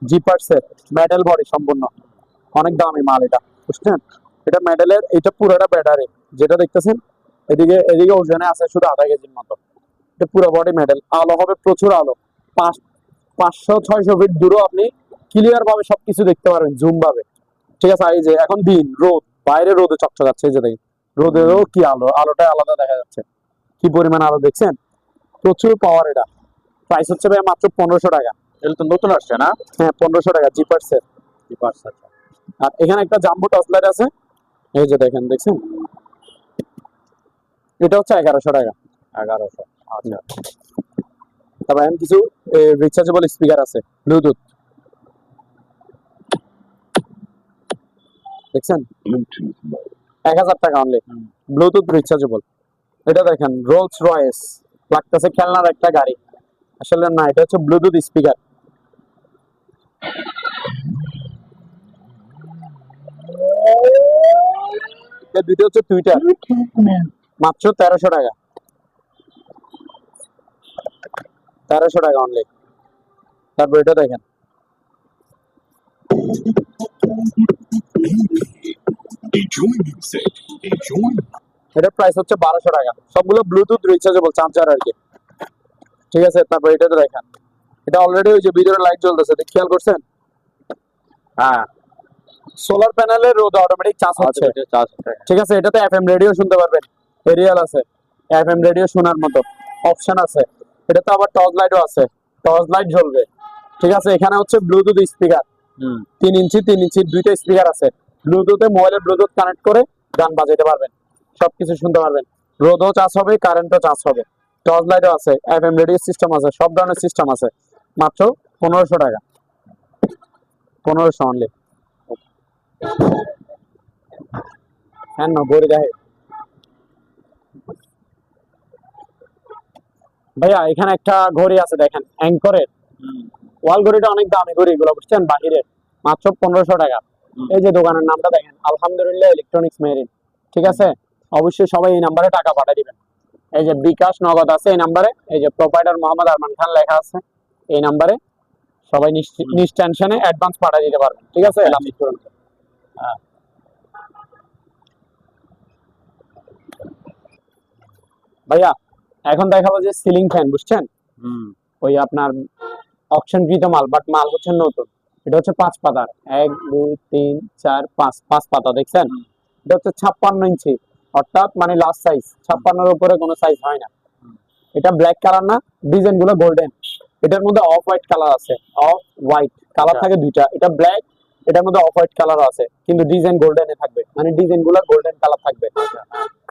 জিপার্সের, মেটাল বডি সম্পূর্ণ, অনেক দামি মাল এটা, বুঝছেন? এটা মেটালের, এটা পুরোটা ব্যাটারি, যেটা দেখতেছেন এদিকে ওজনে আছে শুধু আধা কেজির মতো। এটা পুরো বডি মেটাল, আলো হবে প্রচুর আলো, 500-600 ফিট দূরেও আপনি ক্লিয়ার ভাবে সবকিছু দেখতে পারবেন, জুম ভাবে। ঠিক আছে, এই যে এখন দিন, রোদ, বাইরে রোদে চকচকাচ্ছে, এই যে দেখেন রোদেরও কি আলো, আলোটা আলাদা দেখা যাচ্ছে, কি পরিমাণ আলো দেখছেন, প্রচুর পাওয়ার। এটা প্রাইস হচ্ছে ভাই মাত্র 1500 টাকা। এটা তো নতুন আসছে না? হ্যাঁ, 1500 টাকা, জিপার্সের। আচ্ছা। আর এখানে একটা জাম্বো টর্চ লাইট আছে, এই যে দেখেন, দেখছেন? এটা হচ্ছে 1100 টাকা। 1100। আচ্ছা, তারপর এখন কিছু রিচার্জেবল স্পিকার আছে, ব্লুটুথ, দেখছেন? 1000 টাকা অনলি, ব্লুটুথ রিচার্জেবল। এটা দেখেন রোলস রয়েস, লাগতেছে খেলনার একটা গাড়ি, আসলে না, এটা হচ্ছে ব্লুটুথ স্পিকার। এই দুটো হচ্ছে টুইটার, মাত্র 1300 টাকা, 1300 টাকা অনলি। তারপর এটা দেখেন, Enjoy music. Enjoy. এটার প্রাইস হচ্ছে 1200 টাকা, সবগুলো ব্লুটুথ রিচার্জেবল চার্জার আর কি। ঠিক আছে, তারপর এটা দেখেন, এটা অলরেডি ওই যে ভিতরে লাইট জ্বলতেছে, খেয়াল করছেন? হ্যাঁ সোলার প্যানেলের রোদ অটোমেটিক চার্জ হচ্ছে। চার্জ ঠিক আছে, এটাতে এফএম রেডিও শুনতে পারবেন, এরিয়াল আছে, এফএম রেডিও শোনার মতো অপশন আছে। এটাতে আবার টর্চ লাইটও আছে, টর্চ লাইট জ্বলবে। ঠিক আছে, এখানে হচ্ছে ব্লুটুথ স্পিকার, 3 ইঞ্চি দুইটা স্পিকার আছে। ব্লুটুথে মোবাইলের ব্লুটুথ কানেক্ট করে গান বাজাইতে পারবেন, সবকিছু শুনতে পারবেন। রোদও চার্জ হবে, কারেন্টও চার্জ হবে, টর্চ লাইটও আছে, এফএম রেডিও সিস্টেম আছে, সব ধরনের সিস্টেম আছে। মাত্র 1500 টাকা, 1500 অনলি। হ্যাঁ না বলে দেখে ভাইয়া, এখানে একটা ঘড়ি আছে দেখেন, অ্যাঙ্করের ওয়াল ঘড়িটা, অনেক দামি ঘড়ি এগুলো, বুঝছেন, বাহিরের, মাত্র 1500 টাকা। এই যে দোকানের নামটা দেখেন, আলহামদুলিল্লাহ ইলেকট্রনিক্স মেরিন। ঠিক আছে, অবশ্যই সবাই এই নাম্বারে টাকা পাঠিয়ে দিবেন। এই যে বিকাশ নগদ আছে এই নাম্বারে, এই যে প্রোপাইটার মোহাম্মদ আরমান খান লেখা আছে এই নাম্বারে, সবাই নিশ্টেনশনে অ্যাডভান্স পাঠিয়ে দিতে পারবেন। ঠিক আছে, হ্যাঁ। ভাইয়া এখন দেখাবো যে সিলিং ফ্যান, বুঝছেন, ওই আপনার অকশনকৃত মাল, বাট মাল হচ্ছে নতুন। এটা হচ্ছে 5 পাতার, 1 2 3 4 5 পাতা, দেখছেন? এটা হচ্ছে 56 ইঞ্চি, অর্থাৎ মানে লাস্ট সাইজ, 56-এর উপরে কোনো সাইজ হয় না। এটা ব্ল্যাক কালার না, ডিজাইন গুলো গোল্ডেন। এটার মধ্যে অফ হোয়াইট কালার আছে, অফ হোয়াইট কালার থাকে দুইটা, এটা ব্ল্যাক, এটার মধ্যে অফ হোয়াইট কালার আছে, কিন্তু ডিজাইন গোল্ডেনে থাকবে, মানে ডিজাইন গুলো গোল্ডেন কালার থাকবে।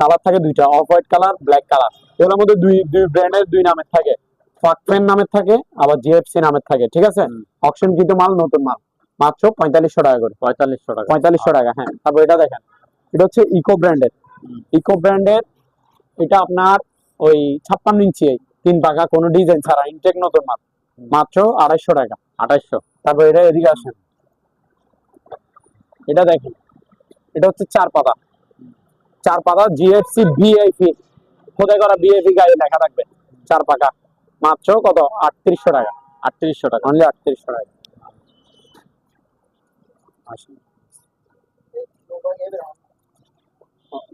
কালার থাকে দুইটা, off white colour, black colour. এগুলোর মধ্যে দুই ব্র্যান্ডের দুই নামের থাকে, ফাকফেন নামের থাকে, আবার জিএফসি নামের থাকে। ঠিক আছে, অকশনকৃত মাল, নতুন মাল, মাত্র 4500 টাকা করে। 4500 টাকা, হ্যাঁ। তারপর এটা দেখেন, এটা হচ্ছে ইকো ব্র্যান্ডের, ইকো ব্র্যান্ডের। এটা আপনার ওই 56 ইঞ্চি 3 পাকা, কোনো ডিজাইন ছাড়া, ইনটেক নতুন মাল, মাত্র 250 টাকা। 2800। তারপর এটা এদিকে আসেন, এটা দেখেন, এটা হচ্ছে 4 পাতা, 4 পাতা জিএফসি ভিআইপি, খোদাই করা ভিআইপি গায়ে লেখা থাকবে, 4 পাকা, মাত্র কত? 3800 টাকা। 3800 টাকা, অনলি 3800 টাকা।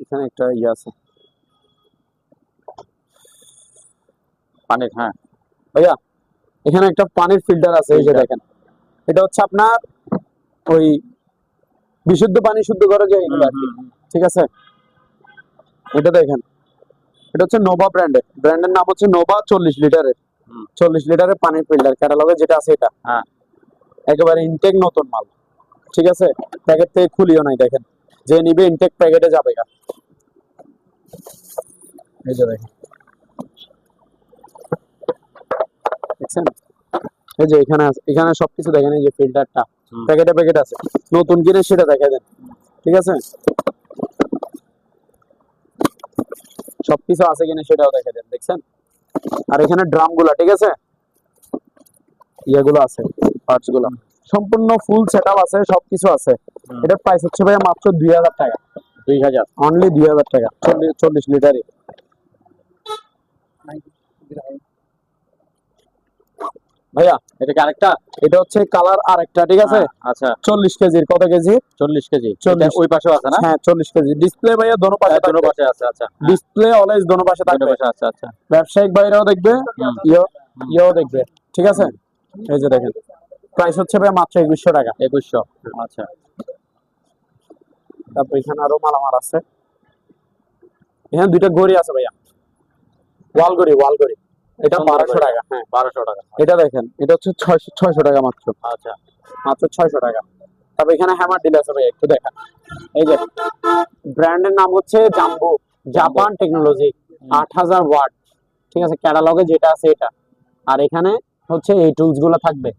এখানে একটা ইয়ে আছে পানির, হ্যাঁ ভাইয়া, এখানে একটা পানির ফিল্টার আছে, এই যে দেখেন, এটা হচ্ছে আপনার ওই বিশুদ্ধ পানি শুদ্ধ করে যে এগুলো আর কি। ঠিক আছে, এটা দেখেন, এটা হচ্ছে নোভা ব্র্যান্ডের, ব্র্যান্ডের নাম হচ্ছে নোভা, 40 লিটারের, 40 লিটারের পানির ফিল্টার, ক্যাটালগে যেটা আছে এটা, হ্যাঁ, একেবারে ইনটেক নতুন মাল। ঠিক আছে, প্যাকেট থেকে খুলিও নাই, দেখেন, যে নিবে ইনটেক প্যাকেটে যাবে গা। এই যে দেখেন, দেখছেন, এই যে এখানে আছে, এখানে সবকিছু দেখেন, এই যে ফিল্টারটা প্যাকেটে প্যাকেট আছে, নতুন কিনে সেটা দেখে দেন। ঠিক আছে, সবকিছু আছে কিনা সেটাও দেখে দেন, দেখছেন? আর এখানে ড্রাম গুলা, ঠিক আছে, ইয়েগুলো আছে, পার্টস গুলো সম্পূর্ণ ফুল সেটআপ আছে, সবকিছু আছে। এটার প্রাইস হচ্ছে ভাইয়া মাত্র 2000 টাকা। 2000, অনলি 2000 টাকা, 40 লিটারই। ভাইয়া এটা আরেকটা, এটা হচ্ছে কালার আরেকটা। ঠিক আছে, আচ্ছা, 40 কেজির, কত কেজি? 40 কেজি। ওই পাশেও আছে না? হ্যাঁ, 40 কেজি। ডিসপ্লে ভাইয়া দোনো পাশে আছে। আচ্ছা, ডিসপ্লে অলওয়েজ দোনো পাশে থাকবে। আচ্ছা আচ্ছা, ব্যবসায়িক বাইরেও দেখবে, ইয়েও দেখবে। ঠিক আছে, এই যে দেখেন, প্রাইস হচ্ছে ভাইয়া মাত্র 2100 টাকা। 2100, আচ্ছা। তারপর এখানে আরো মালামাল আছে, এখানে দুইটা ঘড়ি আছে ভাইয়া, ওয়াল ঘড়ি, এটা 1200 টাকা। হ্যাঁ, 1200 টাকা। এটা দেখেন, এটা হচ্ছে 600 টাকা মাত্র। আচ্ছা, মাত্র 600 টাকা। তারপর এখানে হ্যামার ডিল আছে ভাই, একটু দেখেন, এই যে ব্র্যান্ডের নাম হচ্ছে জাম্বো, জাপান টেকনোলজি, 8000 ওয়াট। ঠিক আছে, ক্যাটালগে যেটা আছে এটা। আর এখানে হচ্ছে এই টুলস গুলো থাকবে,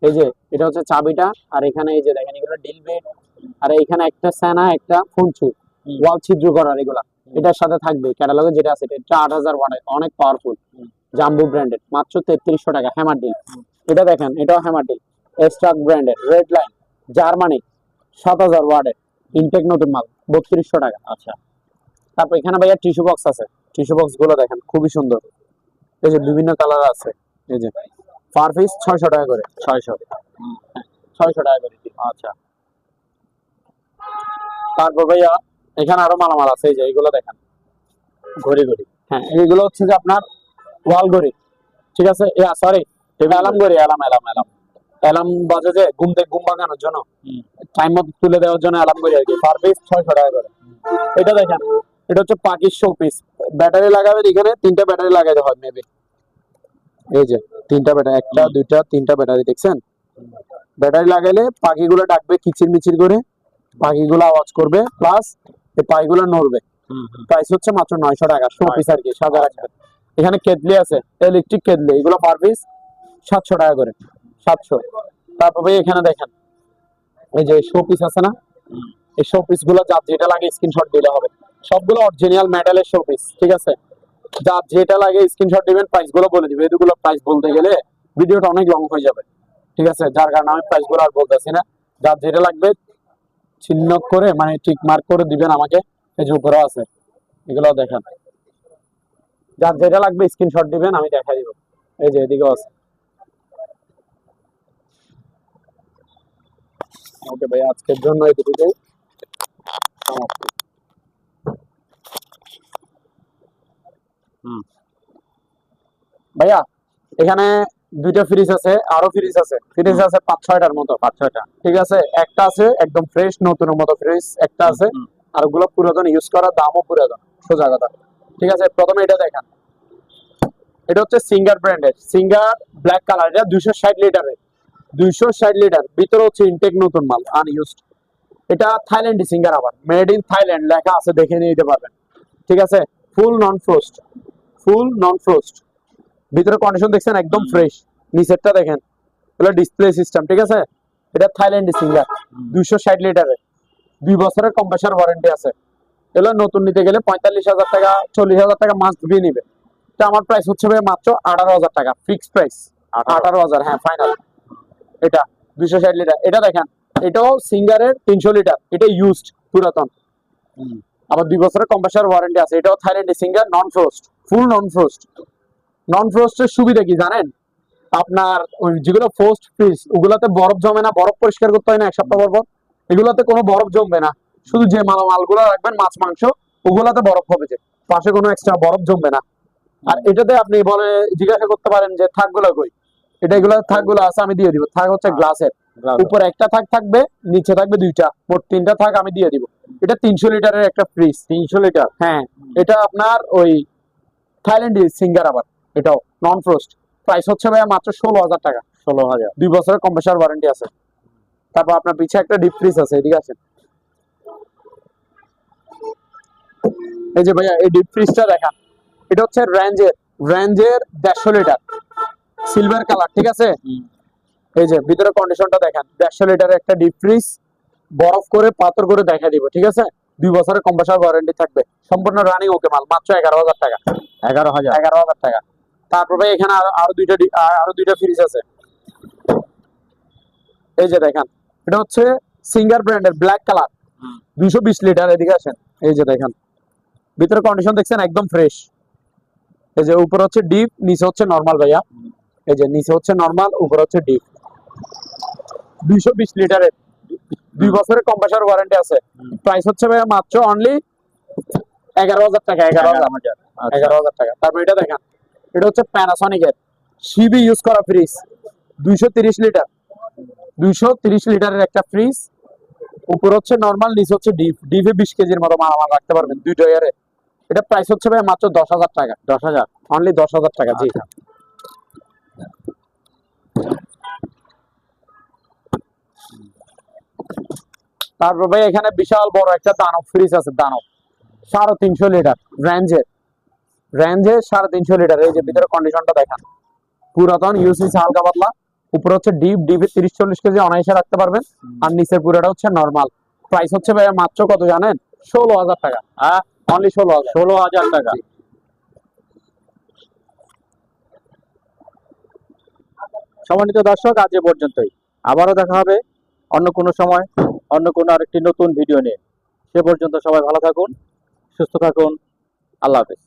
এই যে এটা হচ্ছে চাবিটা, আর এখানে এই যে দেখেন এগুলো ডিল বেড, আর এখানে একটা সানা, একটা ফোনচু, ওয়াল ছিদ্র করার, এগুলা এটার সাথে থাকবে, ক্যাটালগে যেটা আছে এটা 8000 ওয়াটের, অনেক পাওয়ারফুল, জাম্বো ব্র্যান্ডের, মাত্র 3300 টাকা। হ্যামার ডিল, এটা দেখেন, এটাও হ্যামার ডিল, এস্ট্রাক ব্র্যান্ডের, রেড লাইন, জার্মানি, 7000 ওয়াটের, ইনটেক নতুন মাল, 3200 টাকা। আচ্ছা, তারপর এখানে ভাইয়া টিস্যু বক্স আছে, টিস্যু বক্স গুলো দেখেন খুবই সুন্দর, এই যে বিভিন্ন কালার আছে, এই যে পার পিস 600 টাকা করে। 600, 600 টাকা করে দিই। আচ্ছা, তারপর ভাইয়া এখানে আরো মালামাল আছে, এই যে এগুলো দেখেন, ঘড়ি ঘড়ি। হ্যাঁ এইগুলো হচ্ছে যে আপনার ওয়াল ঘড়ি, ঠিক আছে, সরি অ্যালার্ম ঘড়ি, অ্যালার্ম বাজে যে ঘুম ভাঙানোর জন্য, টাইম মতো তুলে দেওয়ার জন্য অ্যালার্ম ঘড়ি আর কি, পার পিস 600 টাকা করে। এটা দেখেন, এটা হচ্ছে পাখির শো পিস, ব্যাটারি লাগাবে এখানে, 3টা ব্যাটারি লাগাইতে হয় মেবি, এই যে 3টা ব্যাটারি, 1টা 2টা 3টা ব্যাটারি দেখছেন, ব্যাটারি লাগাইলে পাখিগুলো ডাকবে কিচির মিচির করে, পাখিগুলো আওয়াজ করবে, প্লাস এই পাখিগুলো নড়বে। প্রাইস হচ্ছে মাত্র 900 টাকা, শো পিস আর কি, সাজা রাখবেন। এখানে কেটলি আছে, ইলেকট্রিক কেটলি, এগুলো পার পিস 700 টাকা করে, 700। তারপর ভাই এখানে দেখেন, এই যে শো পিস আছে না, এই শো পিস গুলো যার যেটা লাগে স্ক্রিনশট দিলে হবে, সবগুলো অরিজিনাল মেটালের শো পিস, ঠিক আছে, যার যেটা লাগে স্ক্রিনশট দিবেন, প্রাইস গুলো বলে দিবে। এগুলো প্রাইস বলতে গেলে ভিডিওটা অনেক লং হয়ে যাবে, ঠিক আছে, যার কারণে আমি প্রাইস গুলো আর বলতেছি না। যার যেটা লাগবে চিহ্ন করে মানে টিক মার্ক করে দিবেন আমাকে, এই যে উপরে আছে, এগুলো দেখেন, যার যেটা লাগবে স্ক্রিনশট দিবেন, আমি দেখাই দিব। এই যে এদিকেও আছে। ওকে ভাই, আজকের জন্য এটুকুই সমাপ্ত। ভাইয়া এখানে 2টা ফ্রিজ আছে, আরো ফ্রিজ আছে, 5-6টার মতো, 5-6টা। ঠিক আছে। একটা আছে একদম ফ্রেশ নতুনের মতো ফ্রিজ, একটা আছে আর ওগুলো পুরাতন, ইউজ করার দামও পুরাতন, সোজা কথা, ঠিক আছে। প্রথমে এটা দেখেন, এটা হচ্ছে সিঙ্গার ব্র্যান্ডের, সিঙ্গার ব্ল্যাক কালার, এটা 260 লিটারের, 260 লিটার, ভিতরে হচ্ছে ইনটেক নতুন মাল, আনইউজড। এটা থাইল্যান্ডি সিঙ্গার, আবার মেড ইন থাইল্যান্ড লেখা আছে, দেখে নিতে পারবেন, ঠিক আছে। ফুল নন ফ্রোস্ট, ভিতরে কন্ডিশন দেখছেন একদম ফ্রেশ, নিচেরটা দেখেন, এগুলো ডিসপ্লে সিস্টেম, ঠিক আছে। এটা থাইল্যান্ডি সিঙ্গার, 260 লিটারের, 2 বছরের কম্প্রেসার ওয়ারেন্টি আছে। এগুলো নতুন নিতে গেলে 45,000 টাকা 40,000 টাকা মাস্ট বি নিবে। এটা আমার প্রাইস হচ্ছে ভাই মাত্র 18,000 টাকা, ফিক্সড প্রাইস 18,000, হ্যাঁ ফাইনাল। এটা 260 লিটার, এটা দেখেন, এটাও সিঙ্গারের 300 লিটার, এটা ইউজড পুরাতন, আবার 2 বছরের কম্প্রেসার ওয়ারেন্টি আছে। এটাও থাইল্যান্ডি সিঙ্গার, নন ফ্রোস্ট, ফুল নন ফ্রোস্ট। নন ফ্রোস্টের সুবিধা কি জানেন, আপনার ওই যেগুলো ফ্রোস্ট ফ্রিজ, ওগুলাতে বরফ জমে না, বরফ পরিষ্কার করতে হয় না 1 সপ্তাহ পর পর, এগুলাতে কোনো বরফ জমবে না, শুধু যে মালগুলো রাখবেন মাছ মাংস, ওগুলাতে বরফ হবে, যে পাশে কোনো এক্সট্রা বরফ জমবে না। আর এটাতে আপনি বলে জিজ্ঞাসা করতে পারেন যে থাকগুলো কই, এটা এগুলো থাকগুলো আছে, আমি দিয়ে দিব। থাক হচ্ছে গ্লাসের, উপরে একটা থাক থাকবে, নিচে থাকবে 2টা, মোট 3টা থাক আমি দিয়ে দিব। এটা 300 লিটারের একটা ফ্রিজ, 300 লিটার, হ্যাঁ। এটা আপনার ওই থাইল্যান্ডি সিঙ্গার, আবার এটাও নন ফ্রোস্ট, প্রাইস হচ্ছে ভাইয়া মাত্র 16,000 টাকা, 16,000। 2 বছরের কম্প্রেসার ওয়ারেন্টি আছে। তারপর আপনার পিছে একটা ডিপ ফ্রিজ আছে, এদিকে আসেন। এই যে ভাইয়া এই ডিপ ফ্রিজটা দেখান, এটা হচ্ছে রেঞ্জের 150 লিটার, সিলভার কালার, ঠিক আছে। এই যে ভিতরে কন্ডিশনটা দেখেন, 150 লিটারের একটা ডিপ ফ্রিজ, বরফ করে পাথর করে দেখা দিব, ঠিক আছে। 2 বছরের কম্প্রেসার ওয়ারেন্টি থাকবে, সম্পূর্ণ রানিং ওকে মাল, মাত্র 11,000 টাকা, 11,000 টাকা। তারপর ভাই এখানে আরো দুইটা ফ্রিজ আছে, এই যে দেখেন, এটা হচ্ছে সিঙ্গার ব্র্যান্ডের ব্ল্যাক কালার, 220 লিটার, এদিকে আসেন। এই যে দেখেন, ভিতরে কন্ডিশন দেখছেন একদম ফ্রেশ। এই যে উপরে হচ্ছে ডিপ, নিচে হচ্ছে নরমাল ভাইয়া, এই যে নিচে হচ্ছে নরমাল, উপরে হচ্ছে ডিপ, 220 লিটারের, 2 বছরের কম্প্রেসার ওয়ারেন্টি আছে। প্রাইস হচ্ছে ভাইয়া মাত্র অনলি 11,000 টাকা, 11,000 টাকা। তারপর এটা দেখেন, এটা হচ্ছে প্যানাসনিকের সিবি ইউজ করা ফ্রিজ, 230 লিটার, 230 লিটারের একটা ফ্রিজ, উপর হচ্ছে নরমাল, নিচে হচ্ছে ডিপ, ডিপে 20 কেজির মতো মালামাল রাখতে পারবেন 2 ডয়ারে। এটা প্রাইস হচ্ছে ভাই মাত্র 10,000 টাকা, 10,000, অনলি 10,000 টাকা, জি। তারপর ভাই এখানে বিশাল বড় একটা দানব ফ্রিজ আছে, দানব 350 লিটার, রেঞ্জের 350 লিটার। এই যে ভিতরে কন্ডিশনটা দেখেন, পুরাতন ইউসিস, হালকা পাতলা, উপরে হচ্ছে ডিপ, ডিপে 30-40 কেজি অনায়াসে রাখতে পারবেন, আর নিচের পুরোটা হচ্ছে নরমাল। প্রাইস হচ্ছে ভাই মাত্র কত জানেন, 16,000 টাকা, হ্যাঁ অনলি 16,000 টাকা। সম্মানিত দর্শক, আজ এ পর্যন্তই, আবারও দেখা হবে অন্য কোনো সময়, অন্য কোনো আরেকটি নতুন ভিডিও নিয়ে। সে পর্যন্ত সবাই ভালো থাকুন, সুস্থ থাকুন, আল্লাহ হাফেজ।